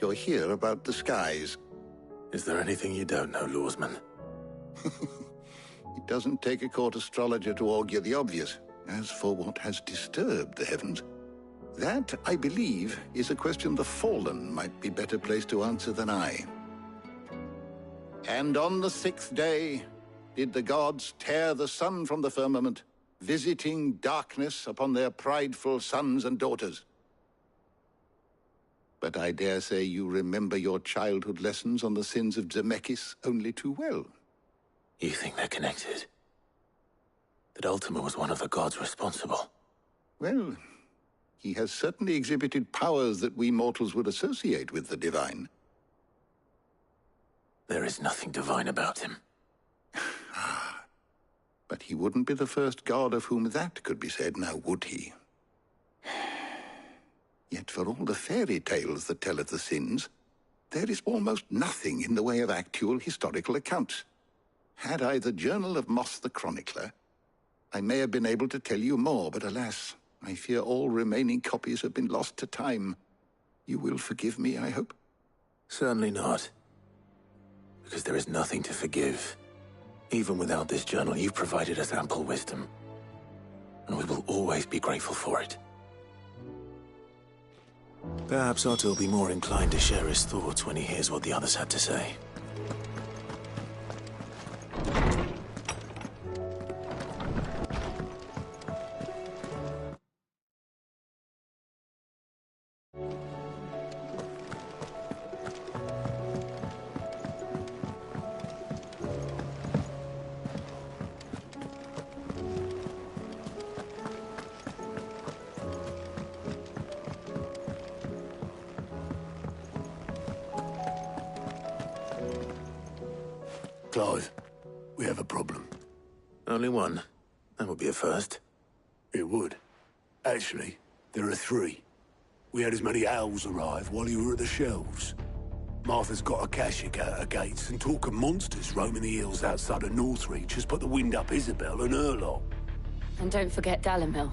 You're here about the skies. Is there anything you don't know, Lawsman? It doesn't take a court astrologer to augur the obvious. As for what has disturbed the heavens, that, I believe, is a question the Fallen might be better placed to answer than I. And on the 6th day did the gods tear the sun from the firmament, visiting darkness upon their prideful sons and daughters. But I dare say you remember your childhood lessons on the sins of Zemeckis only too well. You think they're connected? That Ultima was one of the gods responsible? Well, he has certainly exhibited powers that we mortals would associate with the divine. There is nothing divine about him. But he wouldn't be the first god of whom that could be said, now would he? Yet for all the fairy tales that tell of the sins, there is almost nothing in the way of actual historical accounts. Had I the Journal of Moss the Chronicler, I may have been able to tell you more, but alas, I fear all remaining copies have been lost to time. You will forgive me, I hope? Certainly not. Because there is nothing to forgive. Even without this journal, you've provided us ample wisdom. And we will always be grateful for it. Perhaps Otto will be more inclined to share his thoughts when he hears what the others had to say. Clive, we have a problem. Only one. That would be a first. It would. Actually, there are 3. We had as many owls arrive while you were at the shelves. Martha's got a Kashik out her gates, and talk of monsters roaming the hills outside of Northreach has put the wind up Isabel and her lot. And don't forget Dalimil.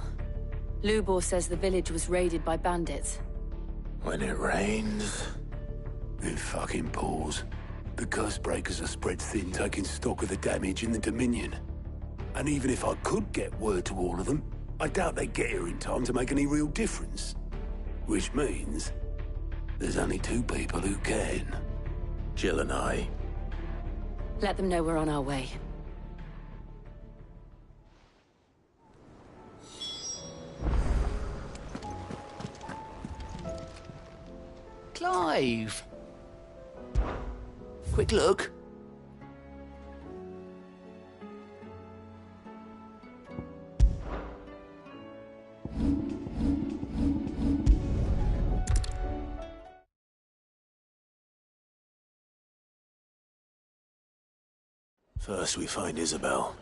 Lubor says the village was raided by bandits. When it rains... It fucking pours. The curse breakers are spread thin, taking stock of the damage in the Dominion. And even if I could get word to all of them, I doubt they'd get here in time to make any real difference. Which means there's only 2 people who can. Jill and I. Let them know we're on our way. Clive! Quick look. First we find Isabel.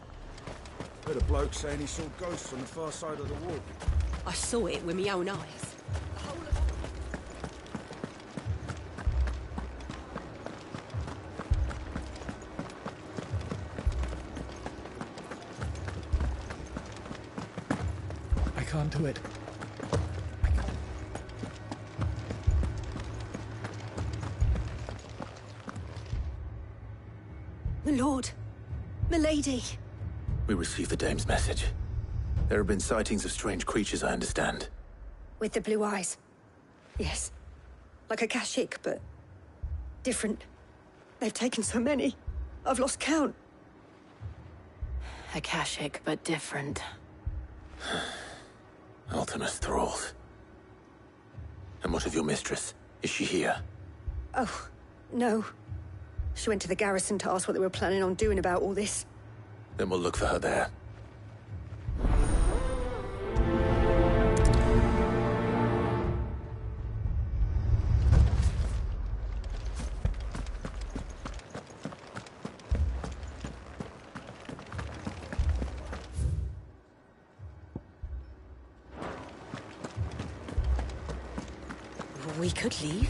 Heard a bloke saying he saw ghosts on the far side of the wall. I saw it with my own eyes. I can't do it. My lord. My lady. We received the dame's message. There have been sightings of strange creatures, I understand. With the blue eyes. Yes. Like a Kashik, but different. They've taken so many. I've lost count. A Kashik, but different. Ultimus thralls. And what of your mistress? Is she here? Oh, no. She went to the garrison to ask what they were planning on doing about all this. Then we'll look for her there. We could leave.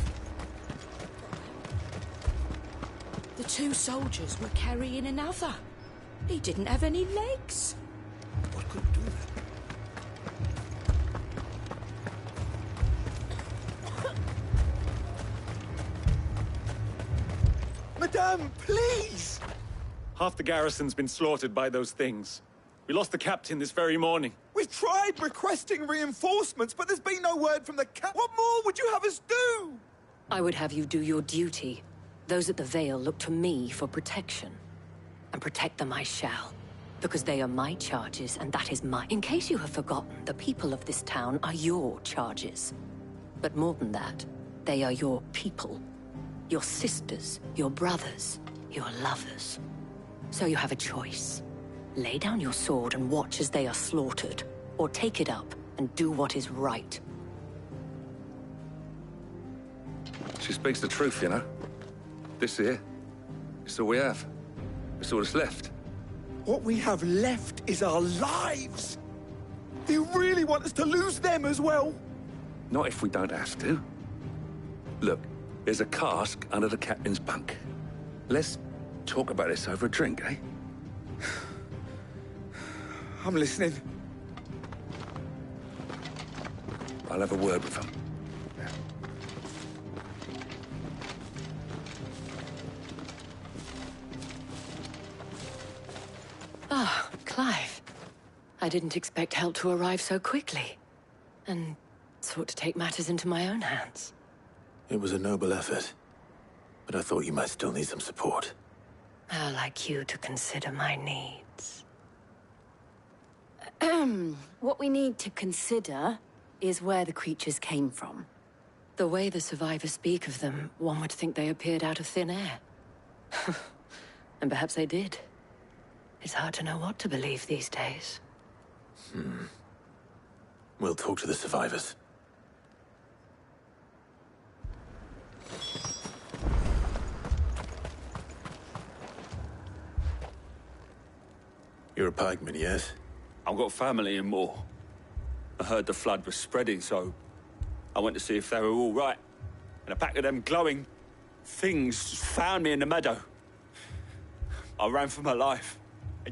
The two soldiers were carrying another. He didn't have any legs. What could do that? Madame, please! Half the garrison's been slaughtered by those things. We lost the captain this very morning. We've tried requesting reinforcements, but there's been no word from the What more would you have us do? I would have you do your duty. Those at the Vale look to me for protection. And protect them I shall. Because they are my charges, and that is my... In case you have forgotten, the people of this town are your charges. But more than that, they are your people. Your sisters, your brothers, your lovers. So you have a choice. Lay down your sword and watch as they are slaughtered, or take it up and do what is right. She speaks the truth, you know. This here, it's all we have. It's all that's left. What we have left is our lives. Do you really want us to lose them as well? Not if we don't have to. Look, there's a cask under the captain's bunk. Let's talk about this over a drink, eh? I'm listening. I'll have a word with him. Ah, Clive. I didn't expect help to arrive so quickly. And sought to take matters into my own hands. It was a noble effort, but I thought you might still need some support. I'd like you to consider my needs. What we need to consider is where the creatures came from. The way the survivors speak of them, one would think they appeared out of thin air. And perhaps they did. It's hard to know what to believe these days. We'll talk to the survivors. You're a pikeman, yes? I've got family in Moor. I heard the flood was spreading, so I went to see if they were all right. And a pack of them glowing things found me in the meadow. I ran for my life. I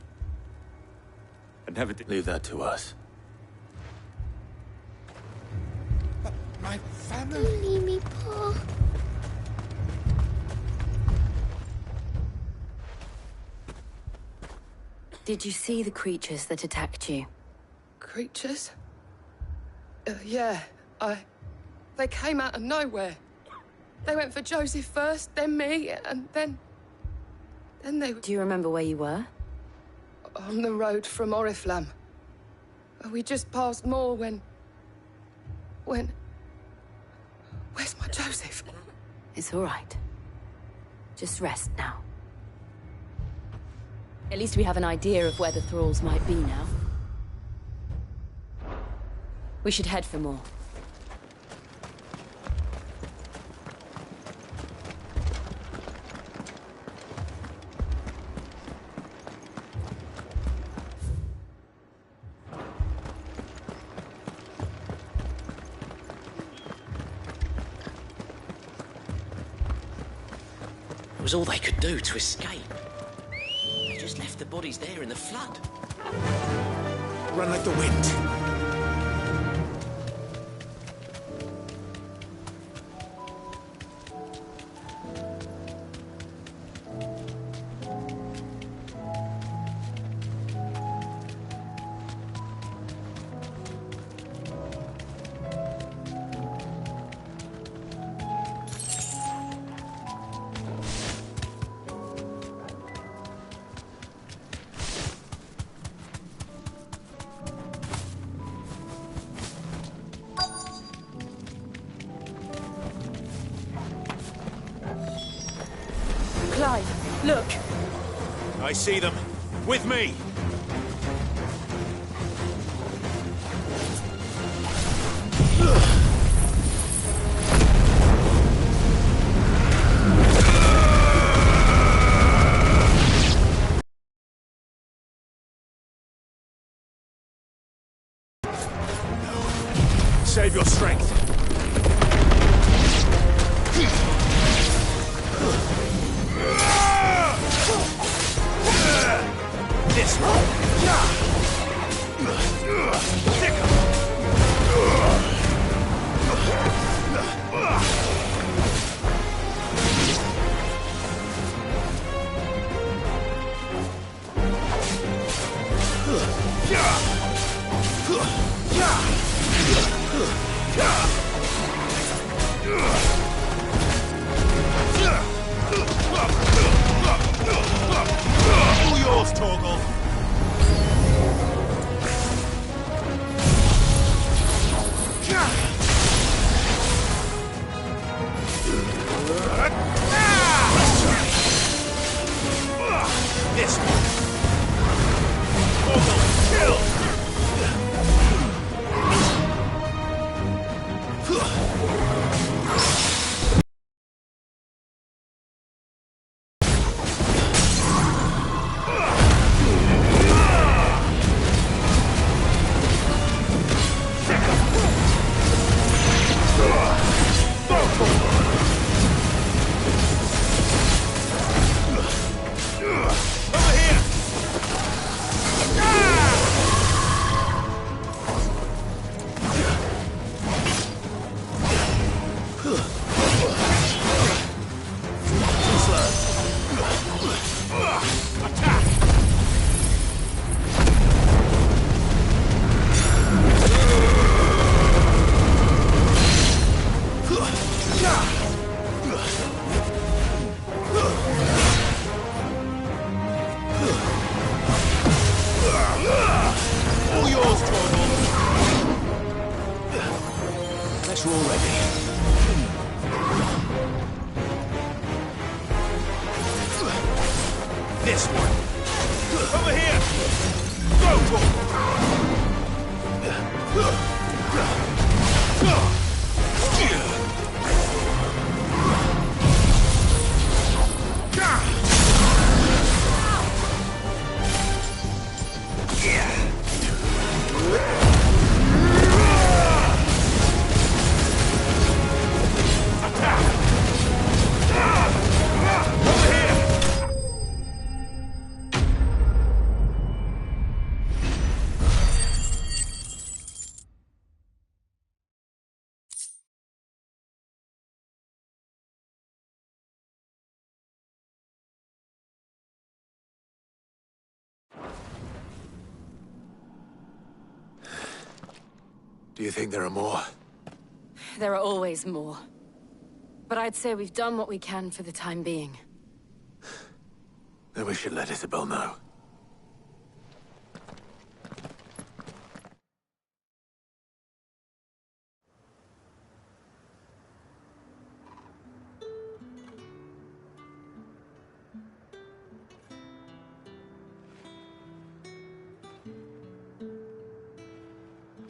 never did. Leave that to us. But my family... Don't leave me, Pa. Did you see the creatures that attacked you? Creatures? Yeah, They came out of nowhere. They went for Joseph first, then me, and then they... Do you remember where you were? On the road from Oriflamme. We just passed Moor when... Where's my Joseph? It's all right. Just rest now. At least we have an idea of where the thralls might be now. We should head for more. It was all they could do to escape. They just left the bodies there in the flood. Run like the wind. Clive, look! I see them. With me! Save your strength. This one. All yours, Torgal. This one. Torgal, kill! All yours, Torgal. Unless you're all ready. This one. Over here. Go, Do you think there are more? There are always more. But I'd say we've done what we can for the time being. Then we should let Isabel know.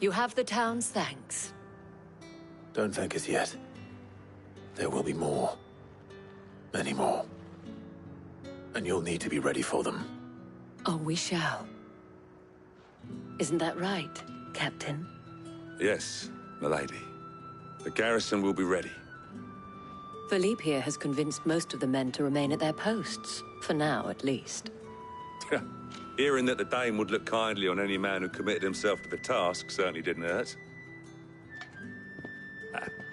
You have the town's thanks. Don't thank us yet. There will be more. Many more. And you'll need to be ready for them. Oh, we shall. Isn't that right, Captain? Yes, milady. The garrison will be ready. Philippe here has convinced most of the men to remain at their posts. For now, at least. Hearing that the Dame would look kindly on any man who committed himself to the task certainly didn't hurt.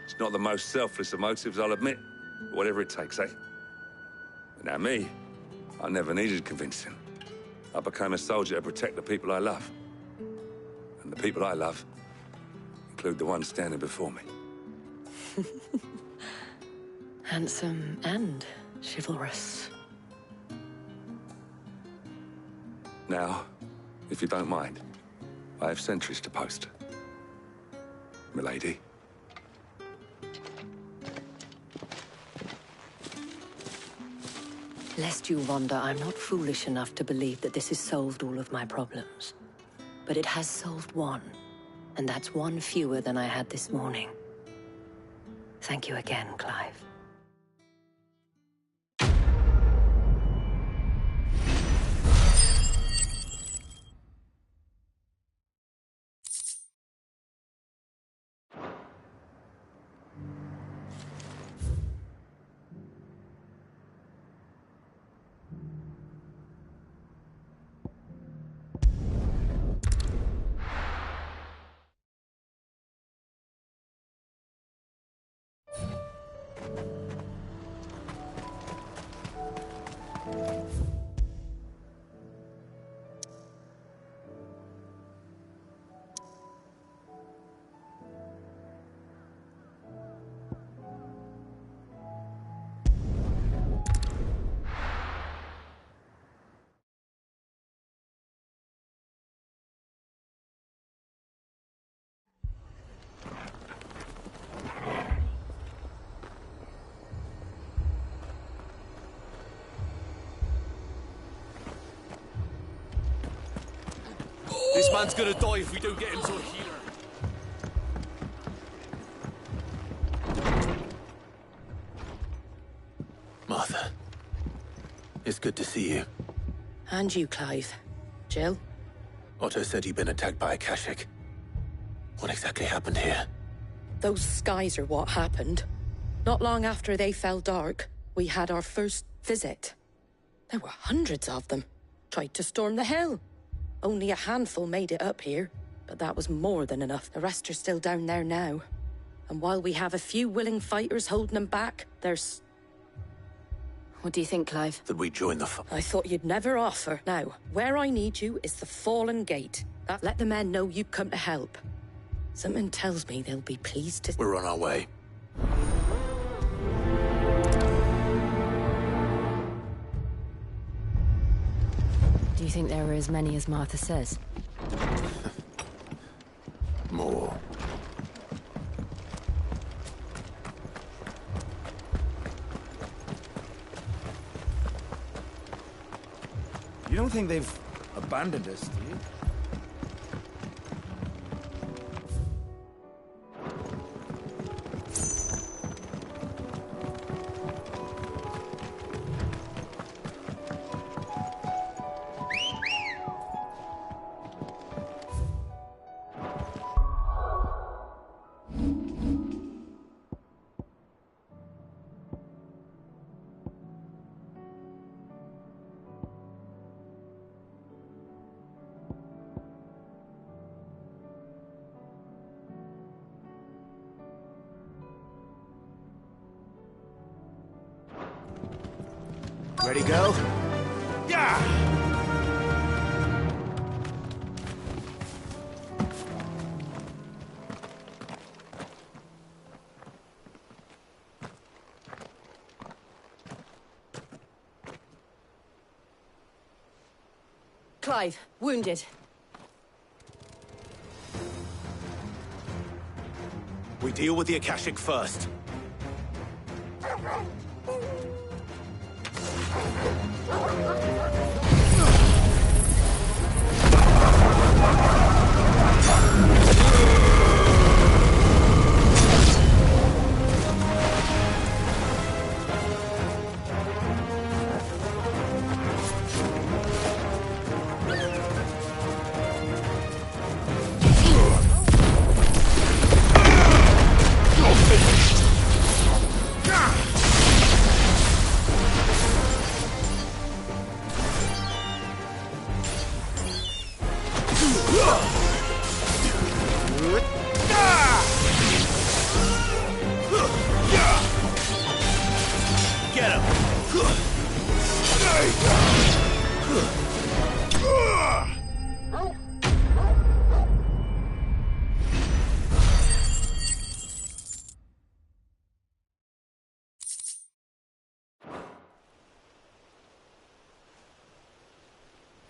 It's not the most selfless of motives, I'll admit. But whatever it takes, eh? Now me, I never needed convincing. I became a soldier to protect the people I love. And the people I love include the one standing before me. Handsome and chivalrous. Now, if you don't mind, I have sentries to post. Milady. Lest you wonder, I'm not foolish enough to believe that this has solved all of my problems. But it has solved one, and that's one fewer than I had this morning. Thank you again, Clive. This man's gonna die if we don't get him to a healer. Martha, it's good to see you. And you, Clive. Jill? Otto said you'd been attacked by a Kashik. What exactly happened here? Those skies are what happened. Not long after they fell dark, we had our first visit. There were hundreds of them. Tried to storm the hill. Only a handful made it up here, but that was more than enough. The rest are still down there now. And while we have a few willing fighters holding them back, there's... What do you think, Clive? That we join the fight. I thought you'd never offer. Now, where I need you is the Fallen Gate. Let the men know you've come to help. Something tells me they'll be pleased to... We're on our way. Do you think there are as many as Martha says? More. You don't think they've abandoned us, do you? Ready, girl? Yeah! Clive, wounded. We deal with the Akashic first.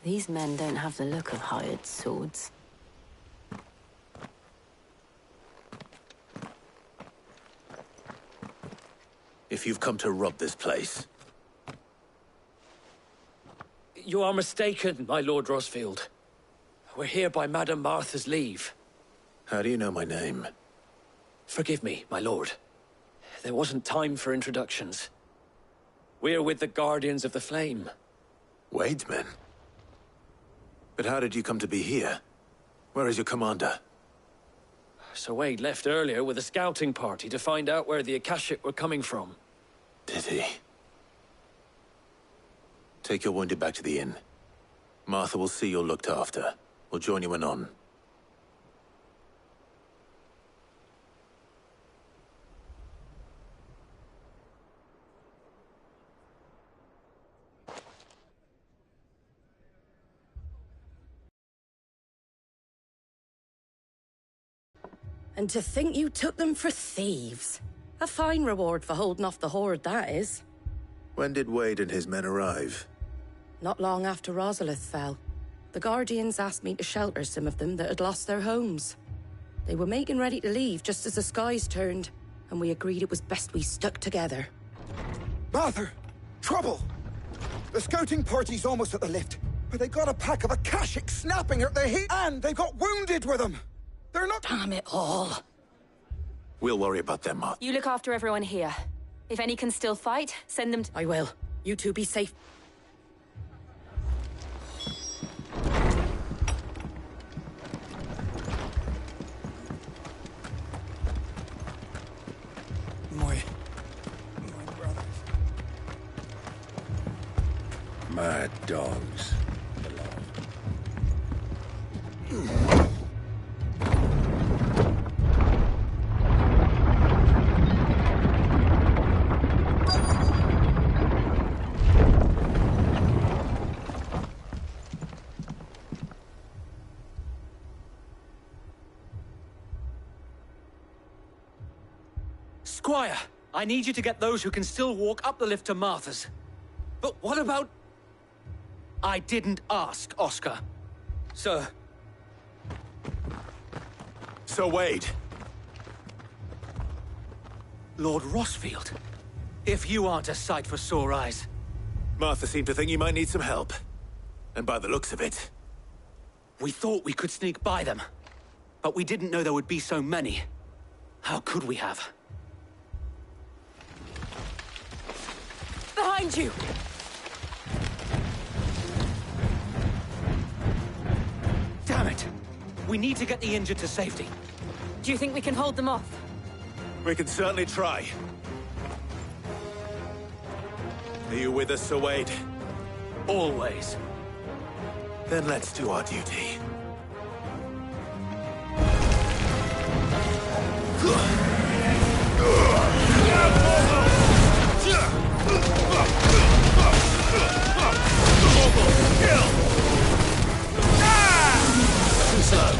These men don't have the look of hired swords. If you've come to rob this place... You are mistaken, my Lord Rosfield. We're here by Madame Martha's leave. How do you know my name? Forgive me, my lord. There wasn't time for introductions. We're with the Guardians of the Flame. Wade's men? But how did you come to be here? Where is your commander? Sir Wade left earlier with a scouting party to find out where the Akashic were coming from. Did he? Take your wounded back to the inn. Martha will see you're looked after. We'll join you anon. And to think you took them for thieves. A fine reward for holding off the horde, that is. When did Wade and his men arrive? Not long after Rosalith fell. The Guardians asked me to shelter some of them that had lost their homes. They were making ready to leave just as the skies turned, and we agreed it was best we stuck together. Martha! Trouble! The scouting party's almost at the lift, but they got a pack of Akashic snapping at their heat, and they got wounded with them! They're not— Damn it all! We'll worry about them, Martha. You look after everyone here. If any can still fight, send them to— I will. You two be safe. My brothers. Mad dogs. Squire, I need you to get those who can still walk up the lift to Martha's. But what about... I didn't ask, Oscar. Sir. Sir Wade. Lord Rosfield. If you aren't a sight for sore eyes. Martha seemed to think you might need some help. And by the looks of it... We thought we could sneak by them. But we didn't know there would be so many. How could we have? Behind you! Damn it! We need to get the injured to safety. Do you think we can hold them off? We can certainly try. Are you with us, Sir Wade? Always. Then let's do our duty. Too slow.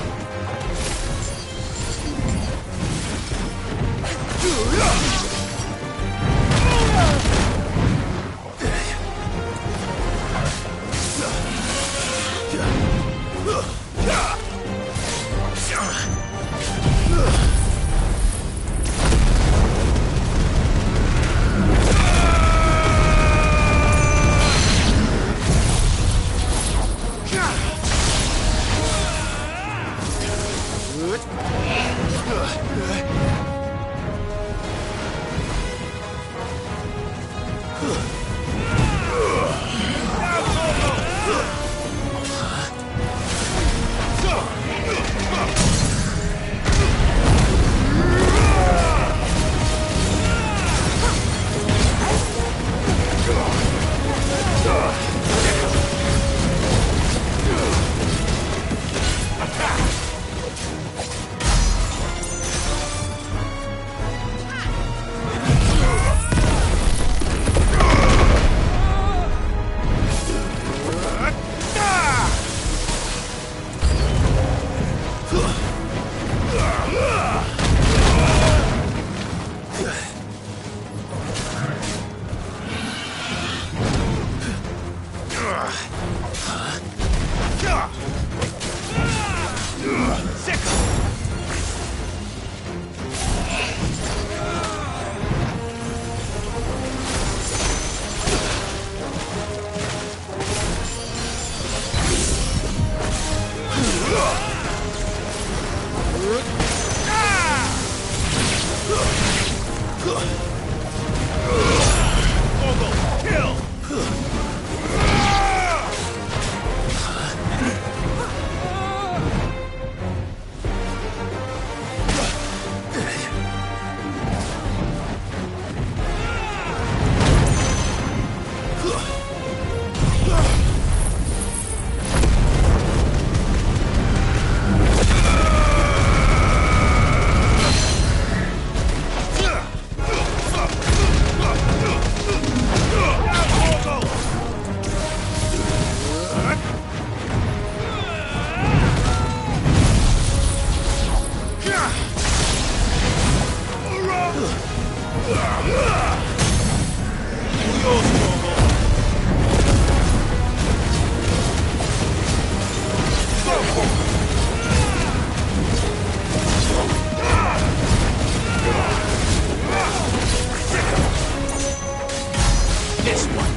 This one.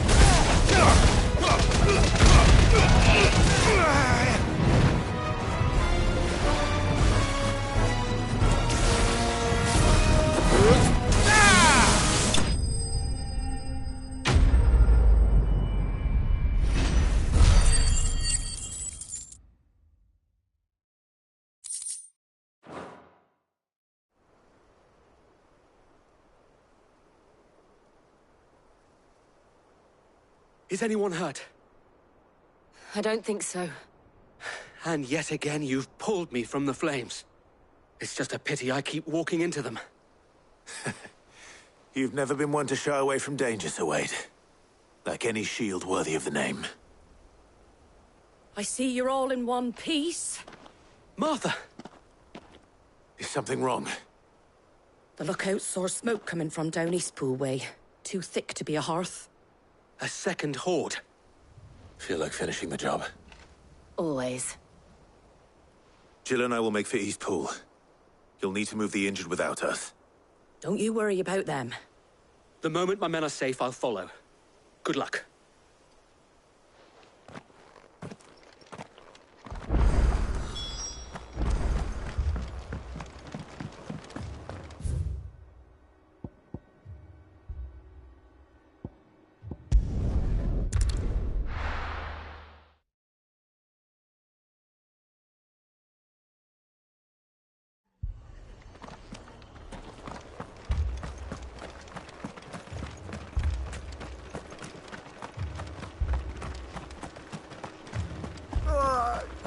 Is anyone hurt? I don't think so. And yet again, you've pulled me from the flames. It's just a pity I keep walking into them. You've never been one to shy away from danger, Sir Wade. Like any shield worthy of the name. I see you're all in one piece. Martha! Is something wrong? The lookouts saw smoke coming from down Eastpool way. Too thick to be a hearth. A second horde. Feel like finishing the job. Always. Jill and I will make for Eastpool. You'll need to move the injured without us. Don't you worry about them. The moment my men are safe, I'll follow. Good luck.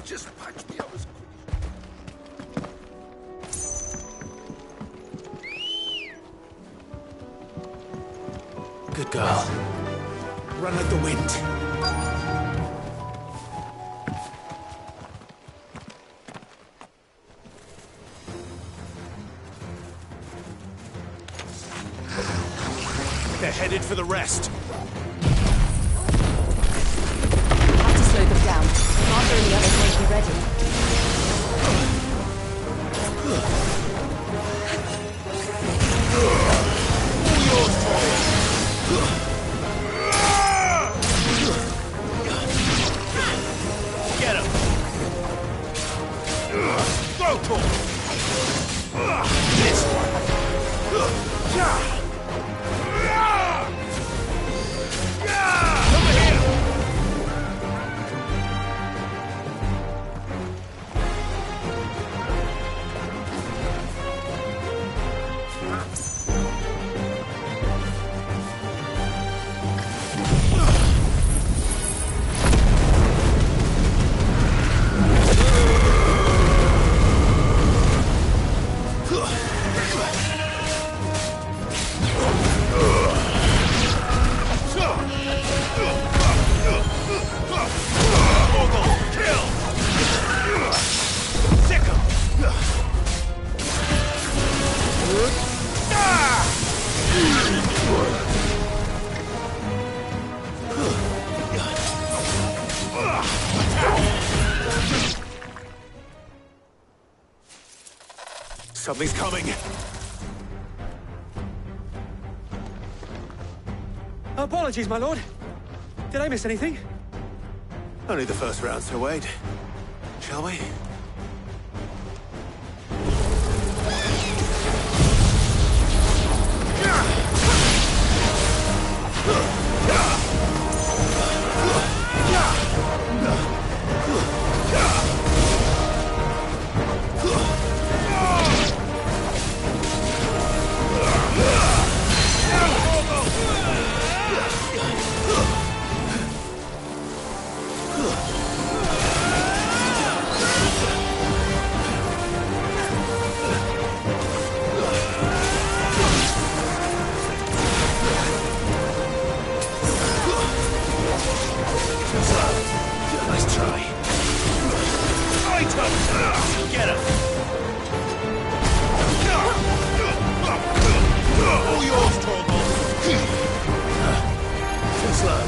Just patch me up as quick. Good girl. Run like the wind. They're headed for the rest. Have to slow them down. Martha and the others won't be ready. Get him! Go to him! This one! Over here! Something's coming. Apologies, my lord. Did I miss anything? Only the first round, Sir Wade. Shall we? Nice try. Get him! All yours, Torvald! Too slow.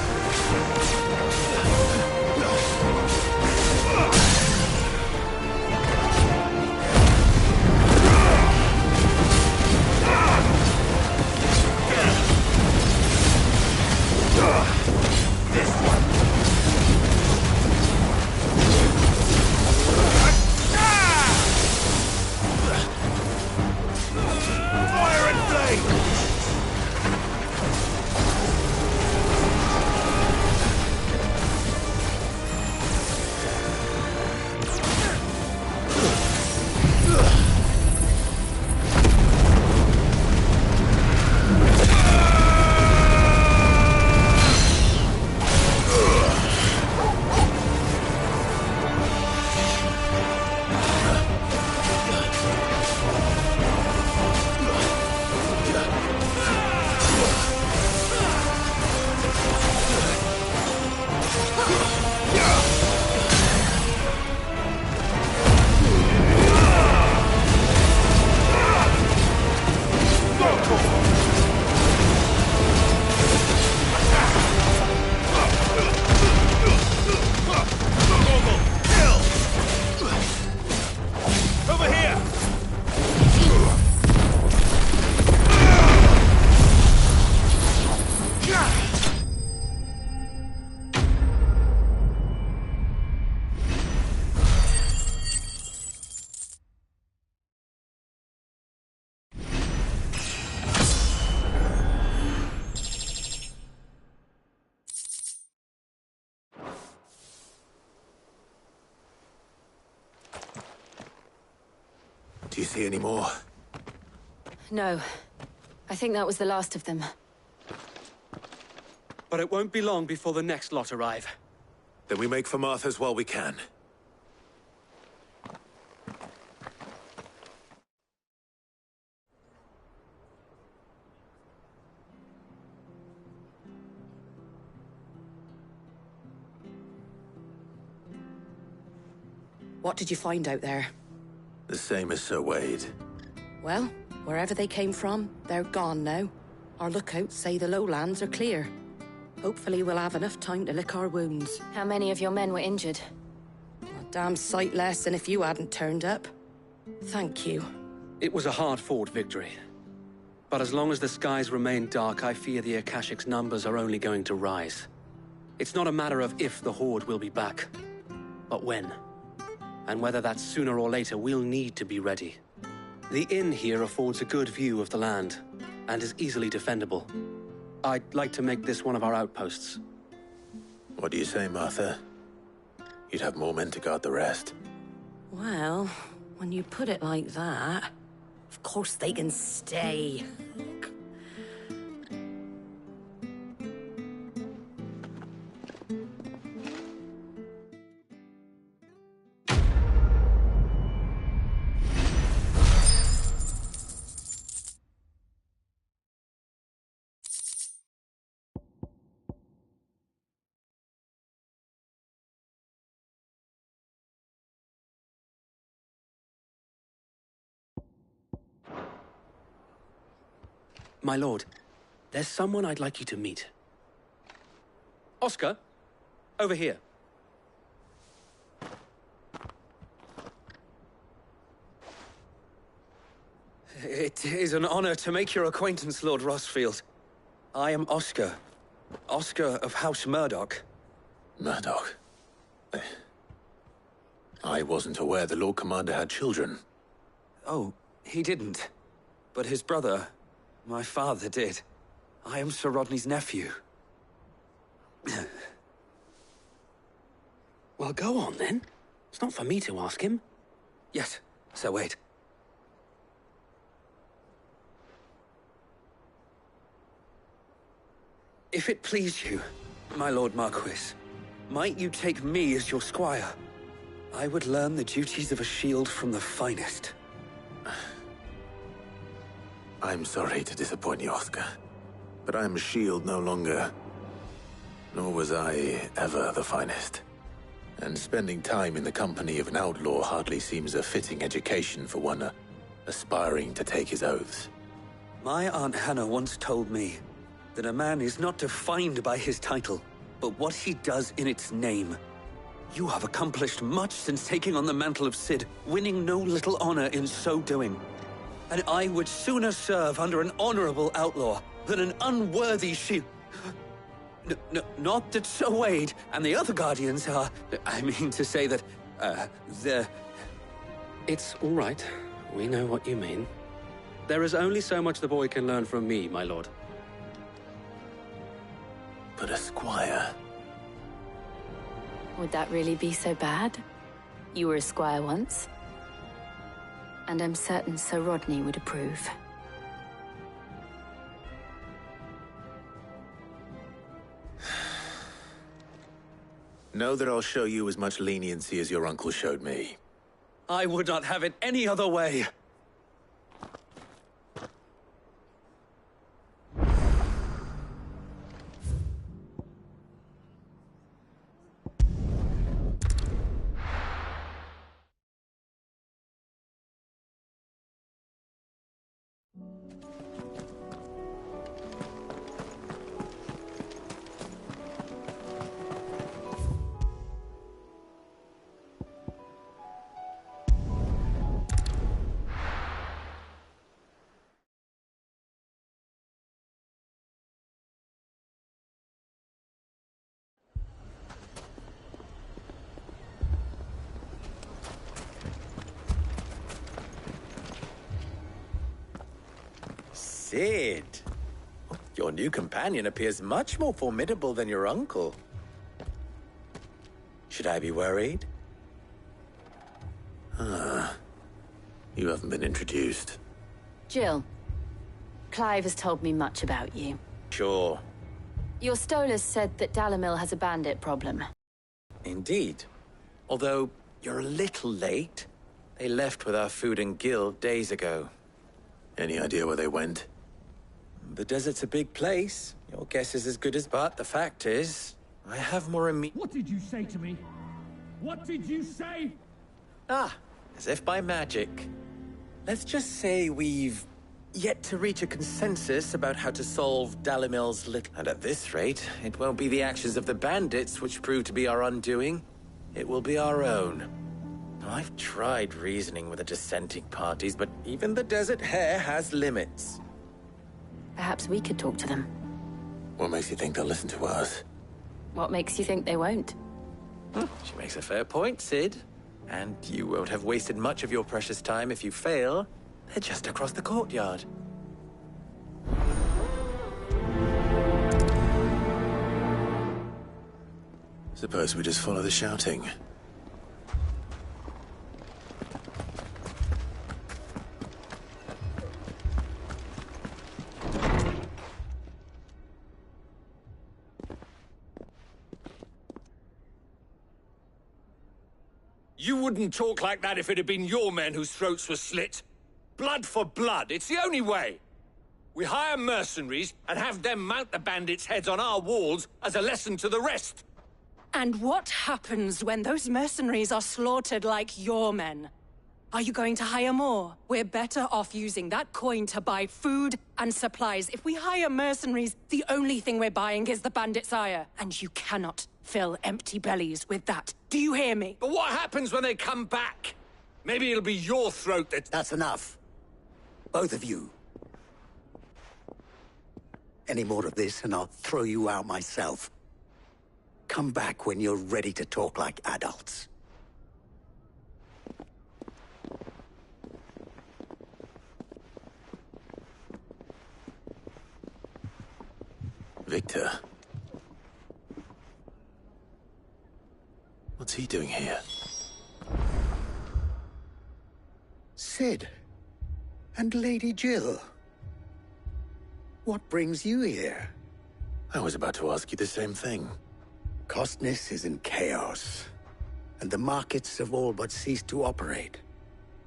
Do you see any more? No. I think that was the last of them. But it won't be long before the next lot arrive. Then we make for Martha's while we can. What did you find out there? The same as Sir Wade. Well, wherever they came from, they're gone now. Our lookouts say the lowlands are clear. Hopefully we'll have enough time to lick our wounds. How many of your men were injured? A damn sight less than if you hadn't turned up. Thank you. It was a hard-fought victory. But as long as the skies remain dark, I fear the Akashic's numbers are only going to rise. It's not a matter of if the Horde will be back, but when. And whether that's sooner or later, we'll need to be ready. The inn here affords a good view of the land, and is easily defendable. I'd like to make this one of our outposts. What do you say, Martha? You'd have more men to guard the rest. Well, when you put it like that, of course they can stay. My lord, there's someone I'd like you to meet. Oscar, over here. It is an honor to make your acquaintance, Lord Rossfield. I am Oscar. Oscar of House Murdoch. Murdoch? I wasn't aware the Lord Commander had children. Oh, he didn't. But his brother, my father, did. I am Sir Rodney's nephew. Well, go on, then. It's not for me to ask him. Yes, Sir Wade. If it please you, my Lord Marquis, might you take me as your squire? I would learn the duties of a shield from the finest. I'm sorry to disappoint you, Oscar, but I'm a shield no longer. Nor was I ever the finest. And spending time in the company of an outlaw hardly seems a fitting education for one aspiring to take his oaths. My Aunt Hannah once told me that a man is not defined by his title, but what he does in its name. You have accomplished much since taking on the mantle of Cid, winning no little honor in so doing. And I would sooner serve under an honorable outlaw than an unworthy shield. Not that Sir Wade and the other Guardians are... I mean to say that, they're... It's all right. We know what you mean. There is only so much the boy can learn from me, my lord. But a squire... Would that really be so bad? You were a squire once. And I'm certain Sir Rodney would approve. Know that I'll show you as much leniency as your uncle showed me. I would not have it any other way. Cid! Your new companion appears much more formidable than your uncle. Should I be worried? You haven't been introduced. Jill, Clive has told me much about you. Sure. Your Stolas said that Dalamil has a bandit problem. Indeed. Although, you're a little late. They left with our food and guild days ago. Any idea where they went? The desert's a big place. Your guess is as good as... But the fact is, I have more What did you say to me? What did you say? Ah, as if by magic. Let's just say we've yet to reach a consensus about how to solve Dalamil's little... And at this rate, it won't be the actions of the bandits which prove to be our undoing. It will be our own. I've tried reasoning with the dissenting parties, but even the Desert Hare has limits. Perhaps we could talk to them. What makes you think they'll listen to us? What makes you think they won't? She makes a fair point, Sid. And you won't have wasted much of your precious time if you fail. They're just across the courtyard. Suppose we just follow the shouting. You wouldn't talk like that if it had been your men whose throats were slit. Blood for blood, it's the only way. We hire mercenaries and have them mount the bandits' heads on our walls as a lesson to the rest. And what happens when those mercenaries are slaughtered like your men? Are you going to hire more? We're better off using that coin to buy food and supplies. If we hire mercenaries, the only thing we're buying is the bandits' ire. And you cannot fill empty bellies with that. Do you hear me? But what happens when they come back? Maybe it'll be your throat that... That's enough. Both of you. Any more of this and I'll throw you out myself. Come back when you're ready to talk like adults. Victor. What's he doing here? Sid. And Lady Jill. What brings you here? I was about to ask you the same thing. Costness is in chaos, and the markets have all but ceased to operate.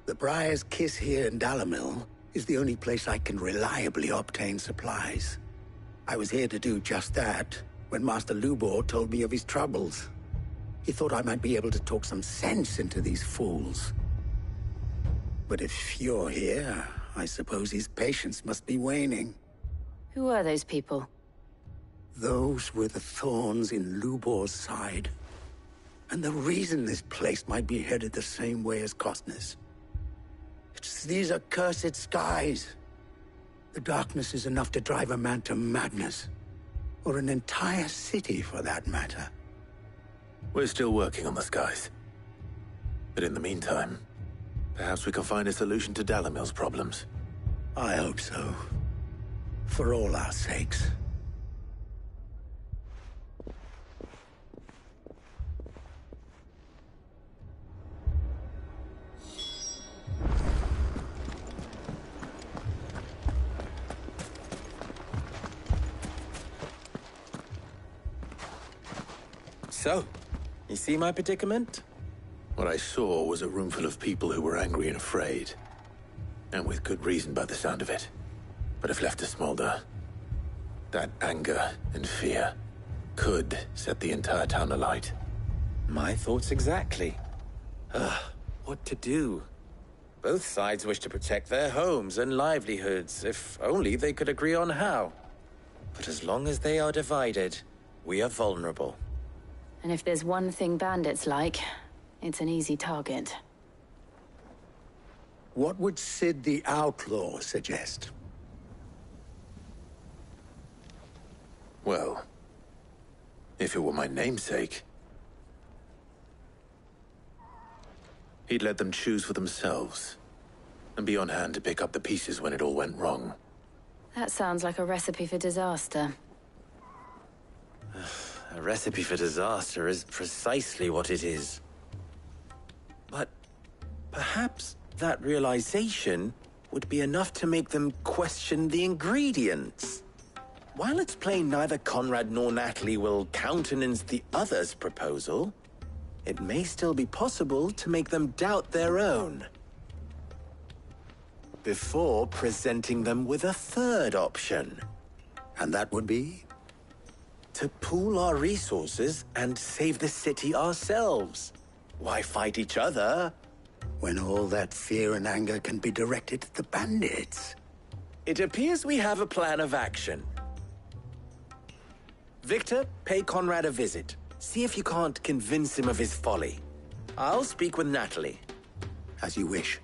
The Briar's Kiss here in Dalamil is the only place I can reliably obtain supplies. I was here to do just that when Master Lubor told me of his troubles. He thought I might be able to talk some sense into these fools. But if you're here, I suppose his patience must be waning. Who are those people? Those were the thorns in Lubor's side. And the reason this place might be headed the same way as Costness. It's these accursed skies. The darkness is enough to drive a man to madness. Or an entire city, for that matter. We're still working on the skies. But in the meantime, perhaps we can find a solution to Dalamil's problems. I hope so. For all our sakes. So, you see my predicament? What I saw was a room full of people who were angry and afraid. And with good reason by the sound of it. But if left to smolder, that anger and fear could set the entire town alight. My thoughts exactly. What to do? Both sides wish to protect their homes and livelihoods, if only they could agree on how. But as long as they are divided, we are vulnerable. And if there's one thing bandits like, it's an easy target. What would Sid the Outlaw suggest? Well, if it were my namesake, he'd let them choose for themselves, and be on hand to pick up the pieces when it all went wrong. That sounds like a recipe for disaster. A recipe for disaster is precisely what it is. But perhaps that realization would be enough to make them question the ingredients. While it's plain neither Conrad nor Natalie will countenance the other's proposal, it may still be possible to make them doubt their own. Before presenting them with a third option. And that would be? To pool our resources and save the city ourselves. Why fight each other? When all that fear and anger can be directed at the bandits. It appears we have a plan of action. Victor, pay Conrad a visit. See if you can't convince him of his folly. I'll speak with Natalie. As you wish.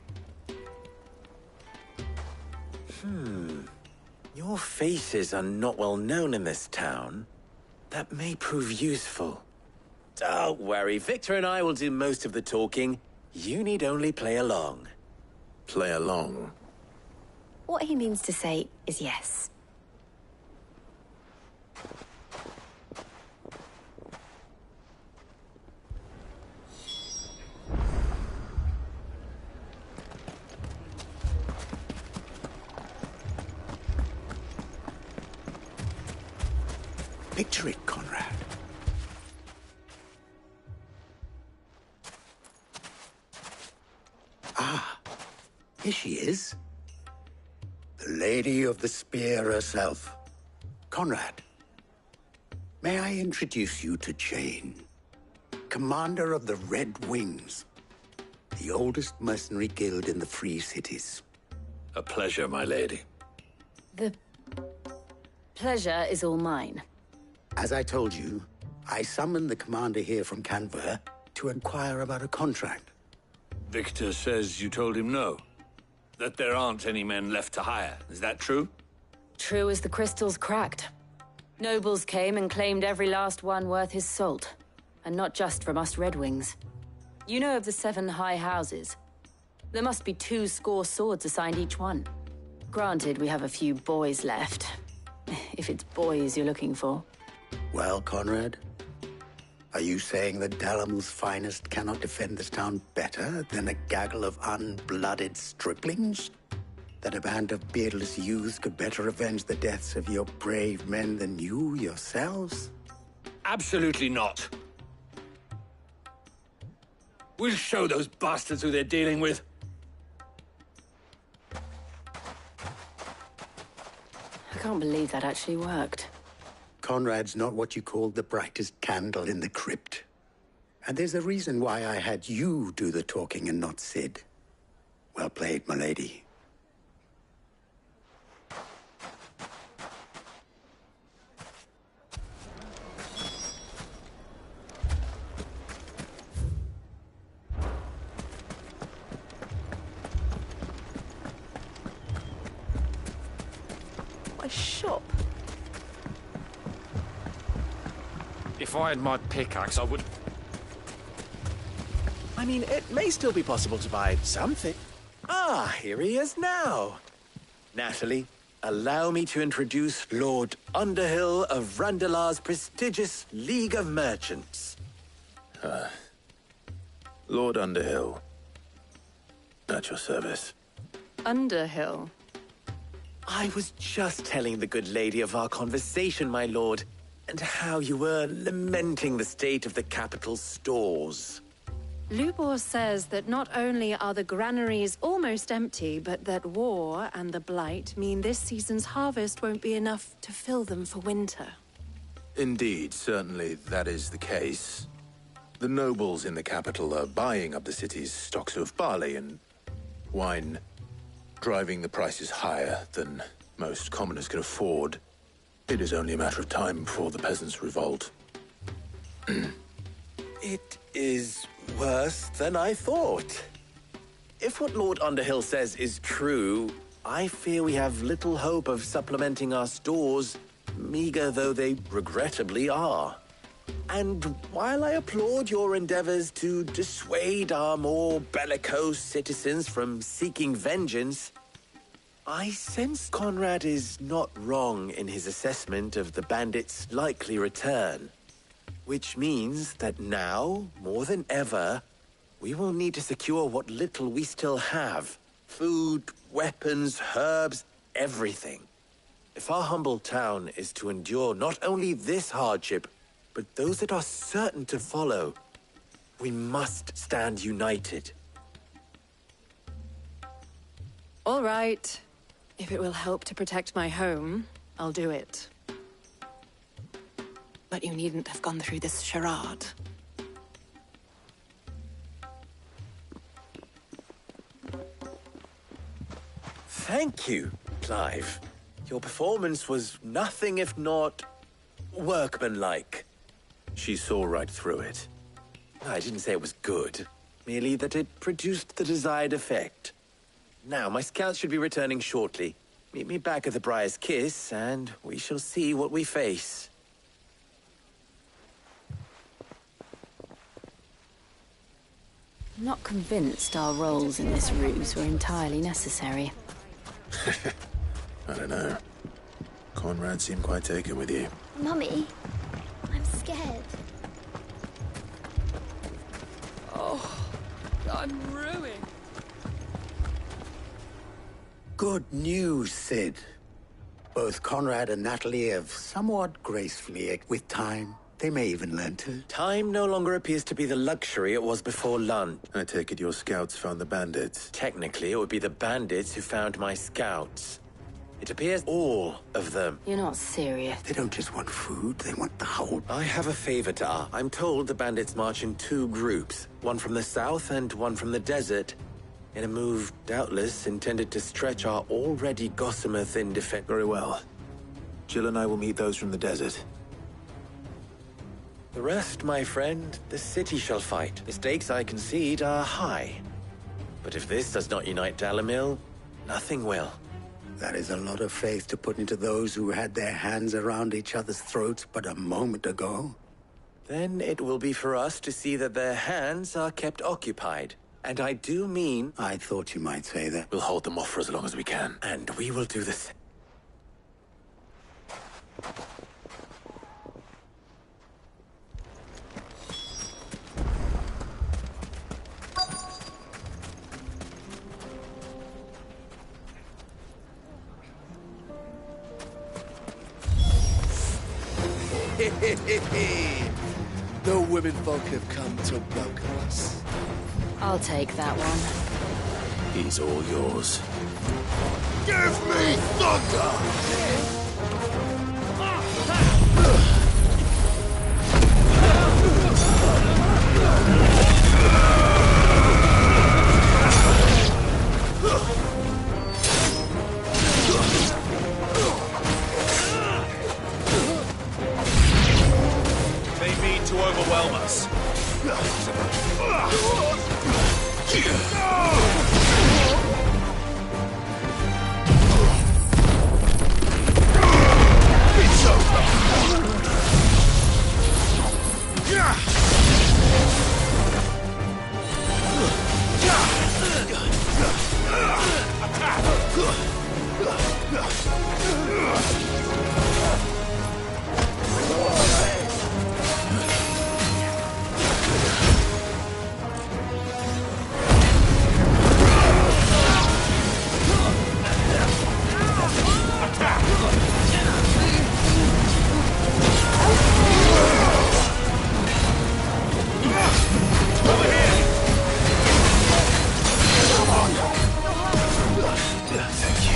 Your faces are not well known in this town. That may prove useful. Don't worry, Victor and I will do most of the talking. You need only play along. Play along? What he means to say is yes. Picture it, Conrad. Ah, here she is. The Lady of the Spear herself. Conrad, may I introduce you to Jane, commander of the Red Wings, the oldest mercenary guild in the Free Cities. A pleasure, my lady. The pleasure is all mine. As I told you, I summoned the commander here from Canver to inquire about a contract. Victor says you told him no. That there aren't any men left to hire. Is that true? True as the crystals cracked. Nobles came and claimed every last one worth his salt. And not just from us Red Wings. You know of the 7 high houses. There must be 2 swords assigned each one. Granted, we have a few boys left. If it's boys you're looking for. Well, Conrad, are you saying that Dalamil's finest cannot defend this town better than a gaggle of unblooded striplings? That a band of beardless youths could better avenge the deaths of your brave men than you yourselves? Absolutely not. We'll show those bastards who they're dealing with. I can't believe that actually worked. Conrad's not what you called the brightest candle in the crypt. And there's a reason why I had you do the talking and not Sid. Well played, my lady. My shop. If I had my pickaxe, I would... I mean, it may still be possible to buy something. Ah, here he is now. Natalie, allow me to introduce Lord Underhill of Randalar's prestigious League of Merchants. Lord Underhill. At your service. Underhill? I was just telling the good lady of our conversation, my lord, and how you were lamenting the state of the capital's stores. Lubor says that not only are the granaries almost empty, but that war and the Blight mean this season's harvest won't be enough to fill them for winter. Indeed, certainly that is the case. The nobles in the capital are buying up the city's stocks of barley and wine, driving the prices higher than most commoners can afford. It is only a matter of time before the peasants revolt. It is worse than I thought. If what Lord Underhill says is true, I fear we have little hope of supplementing our stores, meager though they regrettably are. And while I applaud your endeavors to dissuade our more bellicose citizens from seeking vengeance, I sense Conrad is not wrong in his assessment of the bandits' likely return. Which means that now, more than ever, we will need to secure what little we still have. Food, weapons, herbs, everything. If our humble town is to endure not only this hardship, but those that are certain to follow, we must stand united. All right. If it will help to protect my home, I'll do it. But you needn't have gone through this charade. Thank you, Clive. Your performance was nothing if not workmanlike. She saw right through it. I didn't say it was good, merely that it produced the desired effect. Now, my scouts should be returning shortly. Meet me back at the Briar's Kiss, and we shall see what we face. I'm not convinced our roles in this ruse were entirely necessary. I don't know. Conrad seemed quite taken with you. Mummy, I'm scared. Oh, I'm ruined. Good news, Sid. Both Conrad and Natalie have somewhat gracefully, with time, they may even learn to. Time no longer appears to be the luxury it was before Lund. I take it your scouts found the bandits. Technically, it would be the bandits who found my scouts. It appears all of them. You're not serious. They don't just want food, they want the whole... I have a favor to ask. I'm told the bandits march in 2 groups, one from the south and one from the desert, in a move doubtless intended to stretch our already gossamer-thin defense. Very well. Jill and I will meet those from the desert. The rest, my friend, the city shall fight. The stakes, I concede, are high. But if this does not unite Dalimil, nothing will. That is a lot of faith to put into those who had their hands around each other's throats but a moment ago. Then it will be for us to see that their hands are kept occupied. And I do mean... I thought you might say that. We'll hold them off for as long as we can. And we will do the same. The women folk have come to welcome us. I'll take that one. He's all yours. Give me thunder! They mean to overwhelm us. Thank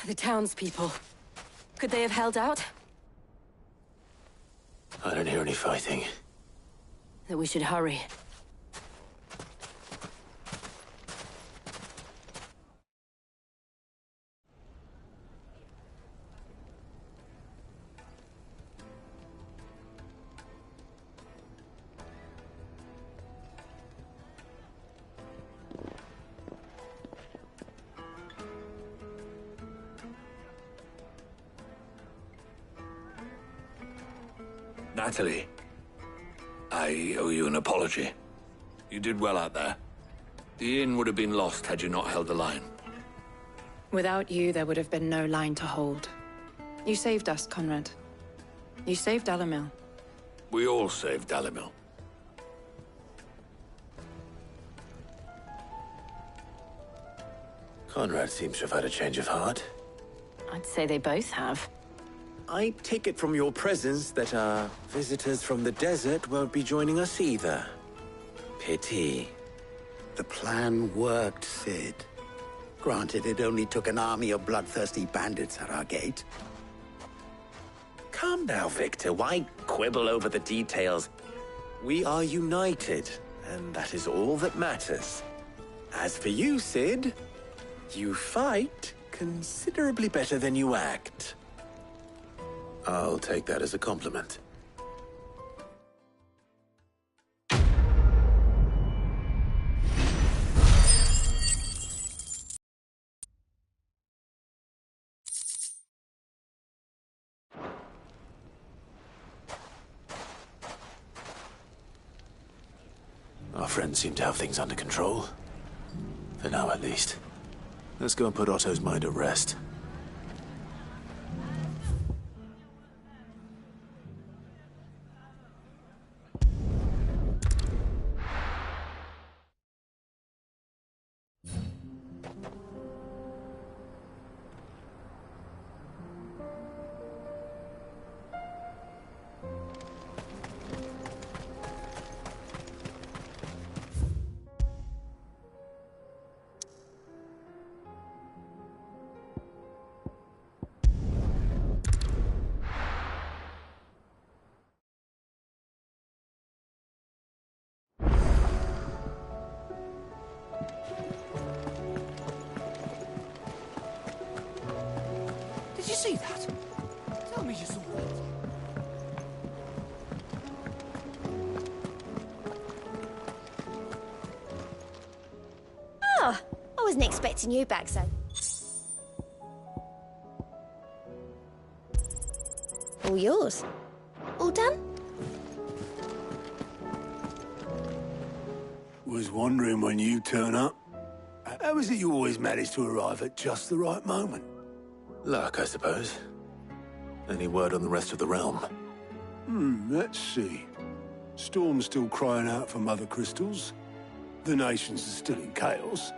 The townspeople. Could they have held out? I don't hear any fighting. That we should hurry. Natalie, I owe you an apology. You did well out there. The inn would have been lost had you not held the line. Without you, there would have been no line to hold. You saved us, Conrad. You saved Dalimil. We all saved Dalimil. Conrad seems to have had a change of heart. I'd say they both have. I take it from your presence that our visitors from the desert won't be joining us either. Pity. The plan worked, Sid. Granted, it only took an army of bloodthirsty bandits at our gate. Calm now, Victor. Why quibble over the details? We are united, and that is all that matters. As for you, Sid, you fight considerably better than you act. I'll take that as a compliment. Our friends seem to have things under control. For now, at least. Let's go and put Otto's mind at rest. Did you see that? Tell me you saw it. Oh, I wasn't expecting you back so. All yours. All done? Was wondering when you turn up. How is it you always manage to arrive at just the right moment? Luck, I suppose. Any word on the rest of the realm? Let's see. Storm's still crying out for mother crystals. The nations are still in chaos.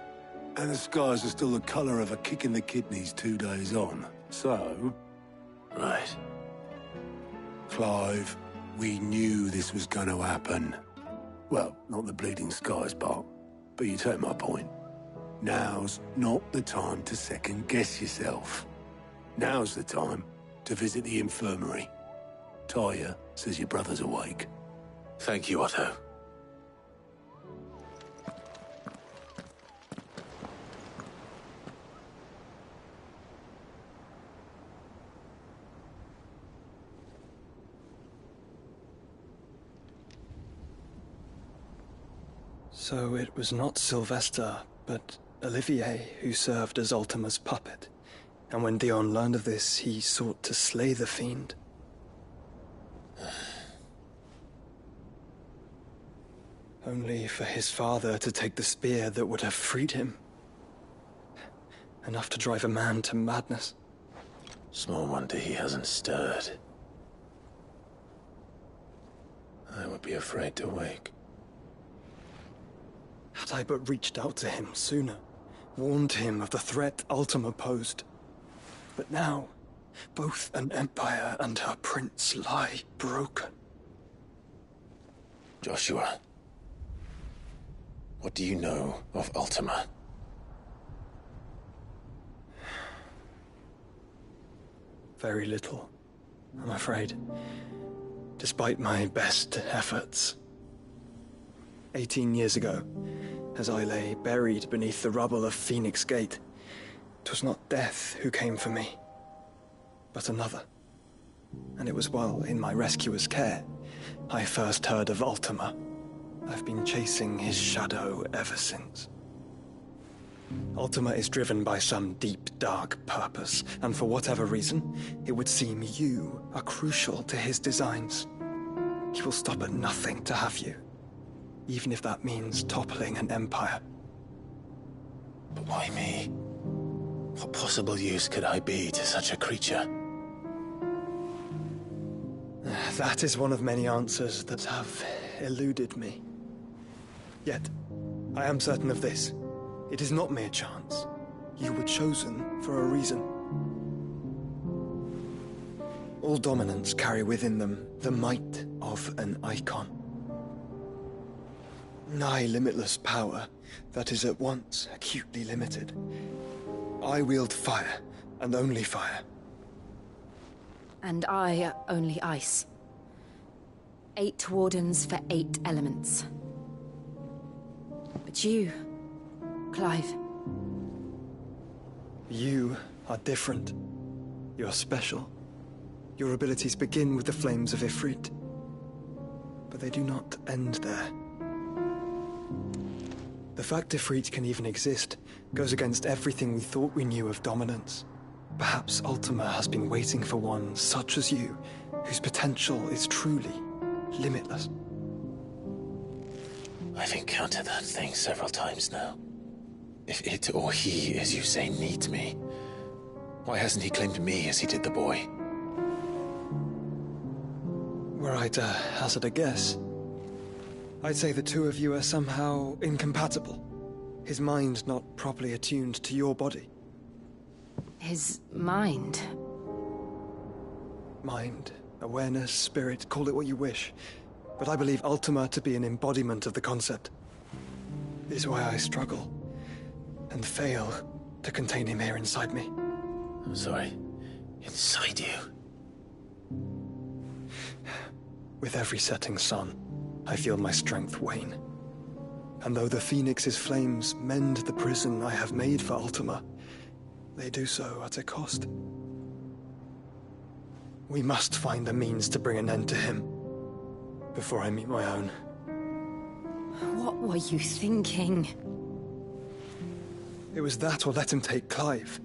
And the skies are still the colour of a kick in the kidneys 2 days on. So... Right. Clive, we knew this was going to happen. Well, not the bleeding skies part, but you take my point. Now's not the time to second-guess yourself. Now's the time to visit the infirmary. Talia says your brother's awake. Thank you, Otto. So it was not Sylvester, but Olivier who served as Ultima's puppet. And when Dion learned of this, he sought to slay the fiend. Only for his father to take the spear that would have freed him. Enough to drive a man to madness. Small wonder he hasn't stirred. I would be afraid to wake. Had I but reached out to him sooner, warned him of the threat Ultima posed. But now, both an empire and her prince lie broken. Joshua, what do you know of Ultima? Very little, I'm afraid. Despite my best efforts. 18 years ago, as I lay buried beneath the rubble of Phoenix Gate, 'twas not death who came for me, but another. And it was while in my rescuer's care I first heard of Ultima. I've been chasing his shadow ever since. Ultima is driven by some deep, dark purpose, and for whatever reason, it would seem you are crucial to his designs. He will stop at nothing to have you, even if that means toppling an empire. But why me? What possible use could I be to such a creature? That is one of many answers that have eluded me. Yet, I am certain of this. It is not mere chance. You were chosen for a reason. All dominants carry within them the might of an icon. Nigh limitless power that is at once acutely limited. I wield fire, and only fire. And I only ice. 8 wardens for 8 elements. But you, Clive. You are different. You're special. Your abilities begin with the flames of Ifrit. But they do not end there. The fact Ifrit can even exist goes against everything we thought we knew of dominance. Perhaps Ultima has been waiting for one such as you, whose potential is truly limitless. I've encountered that thing several times now. If it or he, as you say, needs me, why hasn't he claimed me as he did the boy? Were I to hazard a guess, I'd say the two of you are somehow incompatible. His mind not properly attuned to your body. His mind? Mind, awareness, spirit, call it what you wish. But I believe Ultima to be an embodiment of the concept. It is why I struggle and fail to contain him here inside me. I'm sorry. Inside you? With every setting sun, I feel my strength wane. And though the Phoenix's flames mend the prison I have made for Ultima, they do so at a cost. We must find a means to bring an end to him before I meet my own. What were you thinking? It was that or let him take Clive.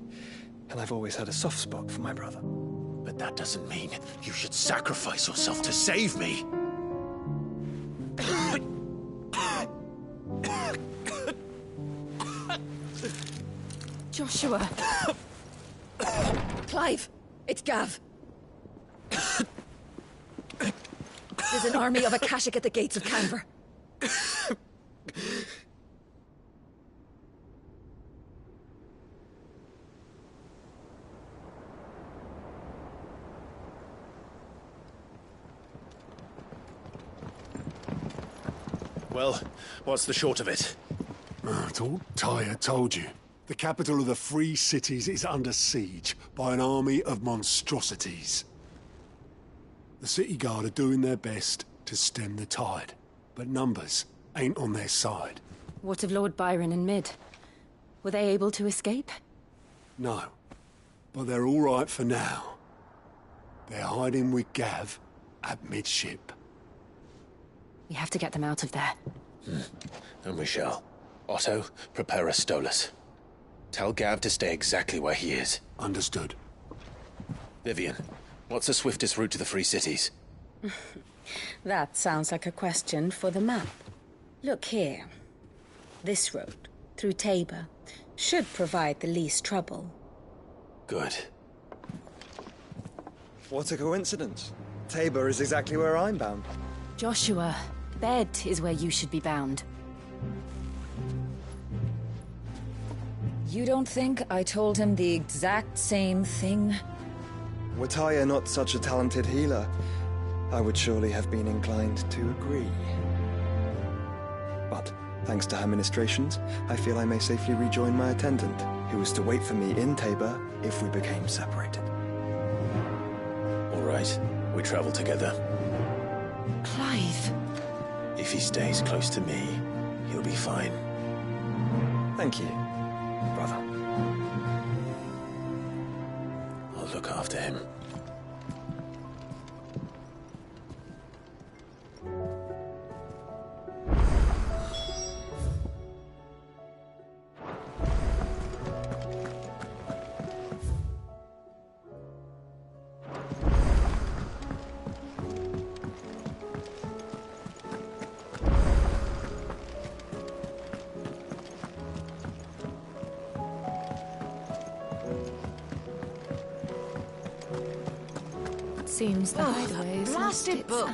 And I've always had a soft spot for my brother. But that doesn't mean you should sacrifice yourself to save me. Joshua. Clive, it's Gav. There's an army of Akashic at the gates of Canver. Well, what's the short of it? It's all Tyre told you. The capital of the Free Cities is under siege by an army of monstrosities. The City Guard are doing their best to stem the tide, but numbers ain't on their side. What of Lord Byron and Mid? Were they able to escape? No, but they're all right for now. They're hiding with Gav at midship. We have to get them out of there. And we shall. Otto, prepare a Stolas. Tell Gav to stay exactly where he is. Understood. Vivian, what's the swiftest route to the Free Cities? That sounds like a question for the map. Look here. This road, through Tabor, should provide the least trouble. Good. What a coincidence. Tabor is exactly where I'm bound. Joshua, bed is where you should be bound. You don't think I told him the exact same thing? Were Tyre not such a talented healer, I would surely have been inclined to agree. But, thanks to her ministrations, I feel I may safely rejoin my attendant, who was to wait for me in Tabor if we became separated. All right, we travel together. Clive. If he stays close to me, he'll be fine. Thank you, brother. I'll look after him. Seems the hideaways. Blasted book!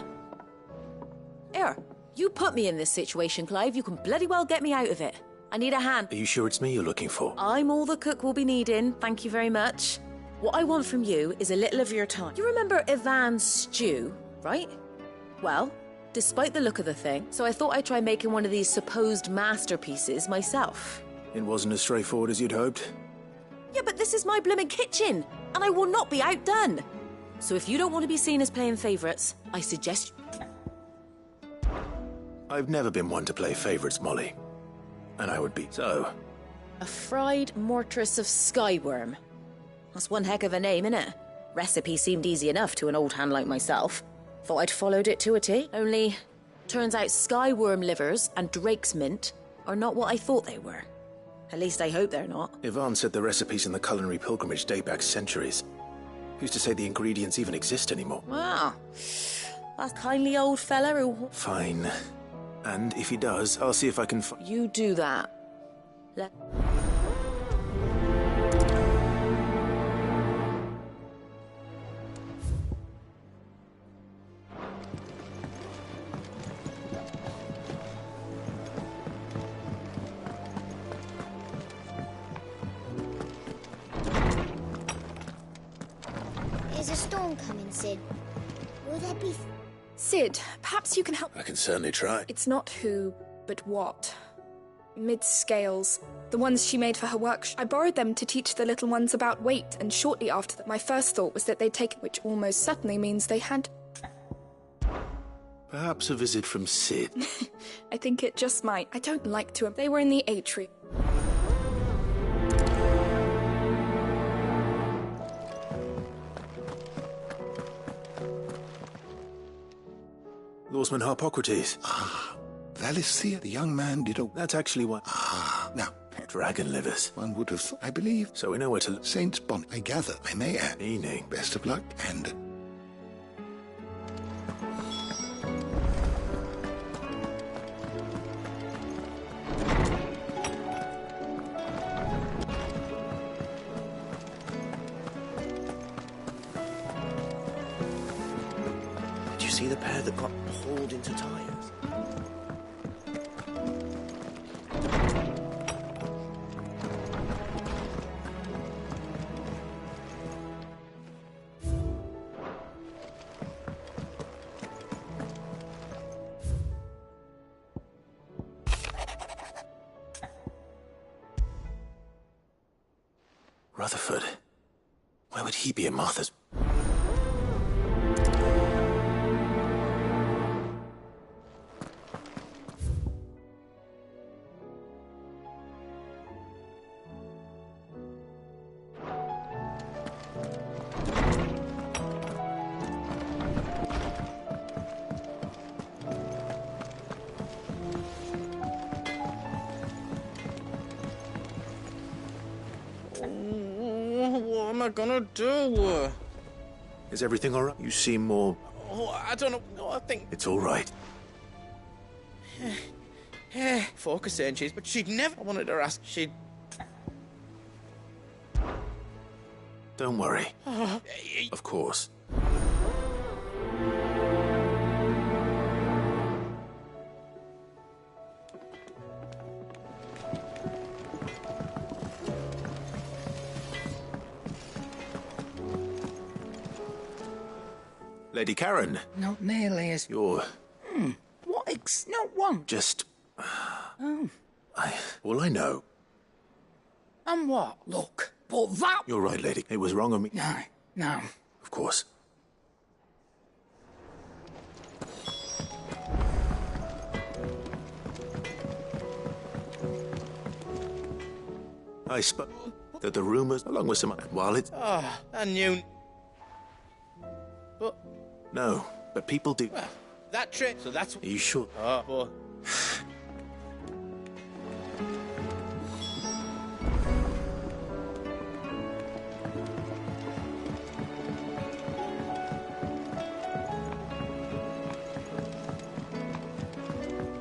Here, you put me in this situation, Clive. You can bloody well get me out of it. I need a hand. Are you sure it's me you're looking for? I'm all the cook will be needing, thank you very much. What I want from you is a little of your time. You remember Ivan's stew, right? Well, despite the look of the thing, so I thought I'd try making one of these supposed masterpieces myself. It wasn't as straightforward as you'd hoped? Yeah, but this is my blimmin' kitchen, and I will not be outdone. So if you don't want to be seen as playing favourites, I suggest... I've never been one to play favourites, Molly. And I would be so. A fried mortress of skyworm. That's one heck of a name, innit? Recipe seemed easy enough to an old hand like myself. Thought I'd followed it to a T. Only, turns out skyworm livers and drake's mint are not what I thought they were. At least I hope they're not. Ivan said the recipes in the culinary pilgrimage date back centuries. Who's to say the ingredients even exist anymore? Wow. That kindly old fella who... Fine. And if he does, I'll see if I can You do that. Is a storm coming, Sid? Will there be... Sid, perhaps you can help. I can certainly try. It's not who, but what. Mid-scales. The ones she made for her workshop. I borrowed them to teach the little ones about weight, and shortly after that, my first thought was that they'd taken, which almost certainly means they had... Perhaps a visit from Sid. I think it just might. I don't like to... They were in the atrium. Lawsman Harpocrates. Valicia, the young man did a... That's actually what... Now... Dragon livers. One would have thought... I believe... So we know where to... Saint's Bonnet. I gather, I may add. Meaning? Best of luck, and... Did you see the pair that got hauled into tires? Rutherford. Where would he be at Martha's? What am I gonna do? Is everything all right? You seem more... Oh, I don't know. No, I think... It's all right. Focus saying cheese, but she'd never wanted her ask. She'd... Don't worry. Of course. Lady Karen. Not nearly as... You're... What Not one. just... Oh. All I know... And what? Look, but that... You're right, lady. It was wrong of me. No. Of course. I spoke that the rumors, along with some... While it... Oh, I knew... But... No, but people do... Well, that trick, so that's... Are you sure? Oh, boy.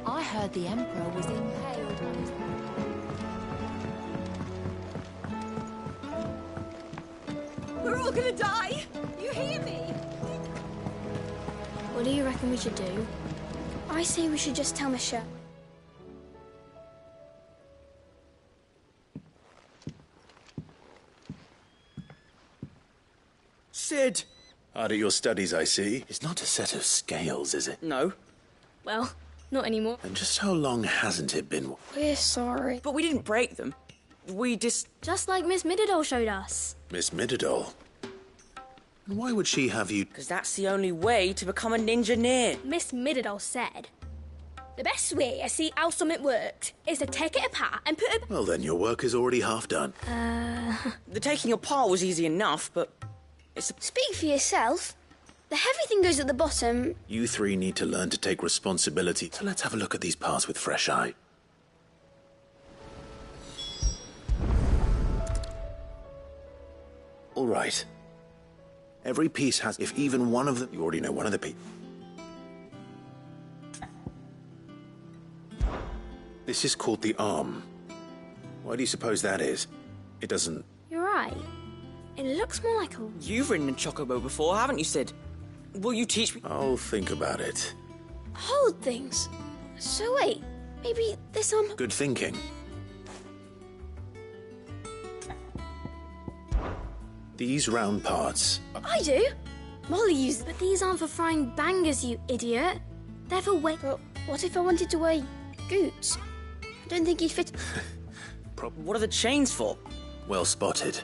I heard the Emperor was impaled on his... We're all gonna die! You hear me? What do you reckon we should do? I say we should just tell Michelle. Sid! Hard at your studies, I see. It's not a set of scales, is it? No. Well, not anymore. And just how long hasn't it been? We're sorry. But we didn't break them. We just like Miss Middledole showed us. Miss Middledole? And why would she have you... Because that's the only way to become a ninja-neer. Miss Middledole said, the best way to see how something worked is to take it apart and put it... Well, then your work is already half done. The taking apart was easy enough, but it's... Speak for yourself. The heavy thing goes at the bottom. You three need to learn to take responsibility. So let's have a look at these parts with fresh eye. All right. Every piece has, if even one of them... You already know one of the pieces. This is called the arm. Why do you suppose that is? It doesn't... You're right. It looks more like a... You've ridden a chocobo before, haven't you, Sid? Will you teach me? I'll think about it. Hold things. So wait, maybe this arm... Good thinking. These round parts... I do. Molly uses, but these aren't for frying bangers, you idiot. They're for weight. But what if I wanted to weigh goots? I don't think he'd fit. What are the chains for? Well spotted.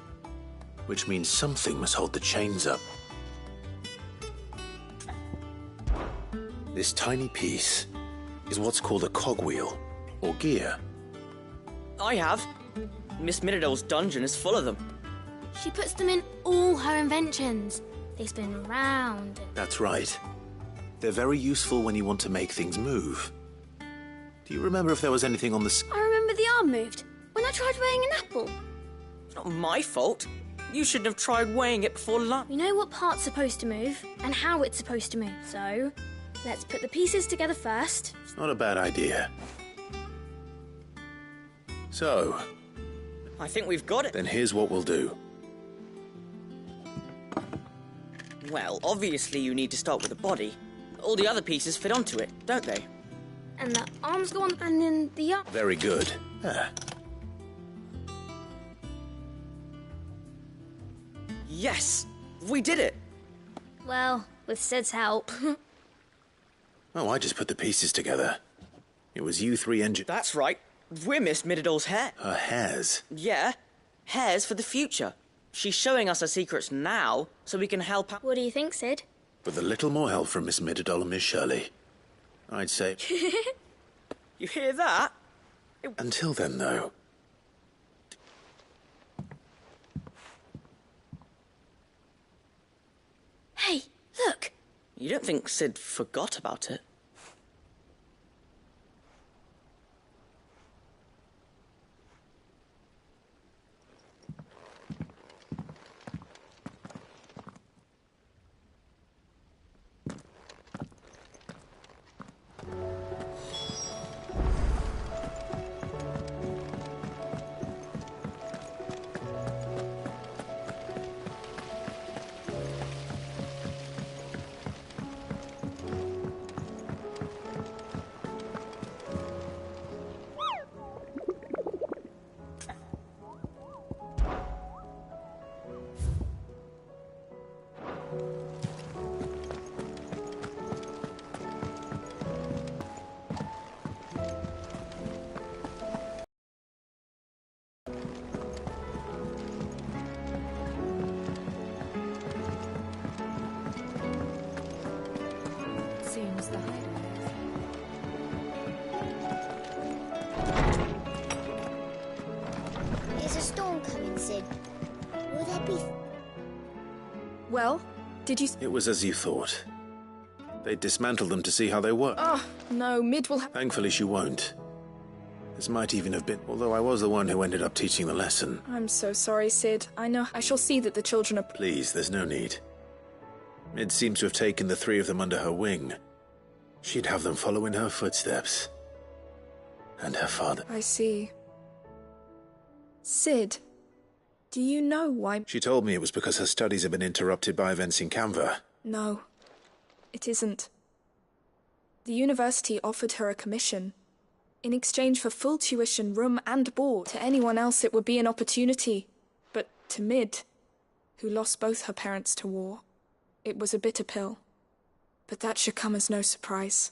Which means something must hold the chains up. This tiny piece is what's called a cogwheel, or gear. I have. Miss Middole's dungeon is full of them. She puts them in all her inventions. They spin round. That's right. They're very useful when you want to make things move. Do you remember if there was anything on the... I remember the arm moved when I tried weighing an apple. It's not my fault. You shouldn't have tried weighing it before lunch. We know what part's supposed to move and how it's supposed to move. So, let's put the pieces together first. It's not a bad idea. So... I think we've got it. Then here's what we'll do. Well, obviously you need to start with the body. All the other pieces fit onto it, don't they? And the arms go on, and then the arm... Very good. Yes! We did it! Well, with Sid's help. Oh, I just put the pieces together. It was you three That's right. We're Miss Middole's hair. Her hairs? Yeah. Hairs for the future. She's showing us her secrets now, so we can help out. What do you think, Sid? With a little more help from Miss Middledole and Miss Shirley, I'd say... You hear that? Until then, though... Hey, look! You don't think Sid forgot about it? storm coming, Sid? Will there be... Well, did you... It was as you thought. They dismantled them to see how they work. Oh, no, Mid will have... Thankfully she won't. This might even have been... Although I was the one who ended up teaching the lesson. I'm so sorry, Sid. I know. I shall see that the children are... Please, there's no need. Mid seems to have taken the three of them under her wing. She'd have them follow in her footsteps. And her father. I see. Sid, do you know why... She told me it was because her studies had been interrupted by events in Canva. No, it isn't. The university offered her a commission. In exchange for full tuition, room and board. To anyone else it would be an opportunity. But to Mid, who lost both her parents to war, it was a bitter pill. But that should come as no surprise.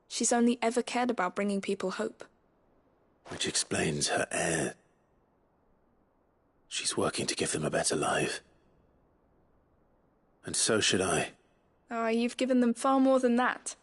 She's only ever cared about bringing people hope. Which explains her heir. She's working to give them a better life. And so should I. Oh, you've given them far more than that.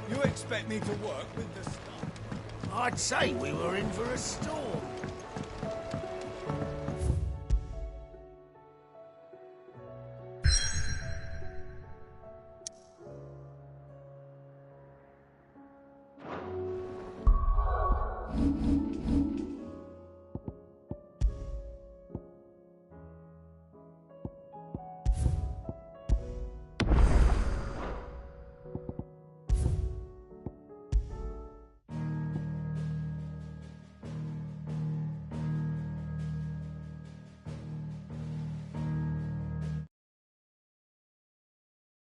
You expect me to work with the stuff? I'd say we were in for a storm.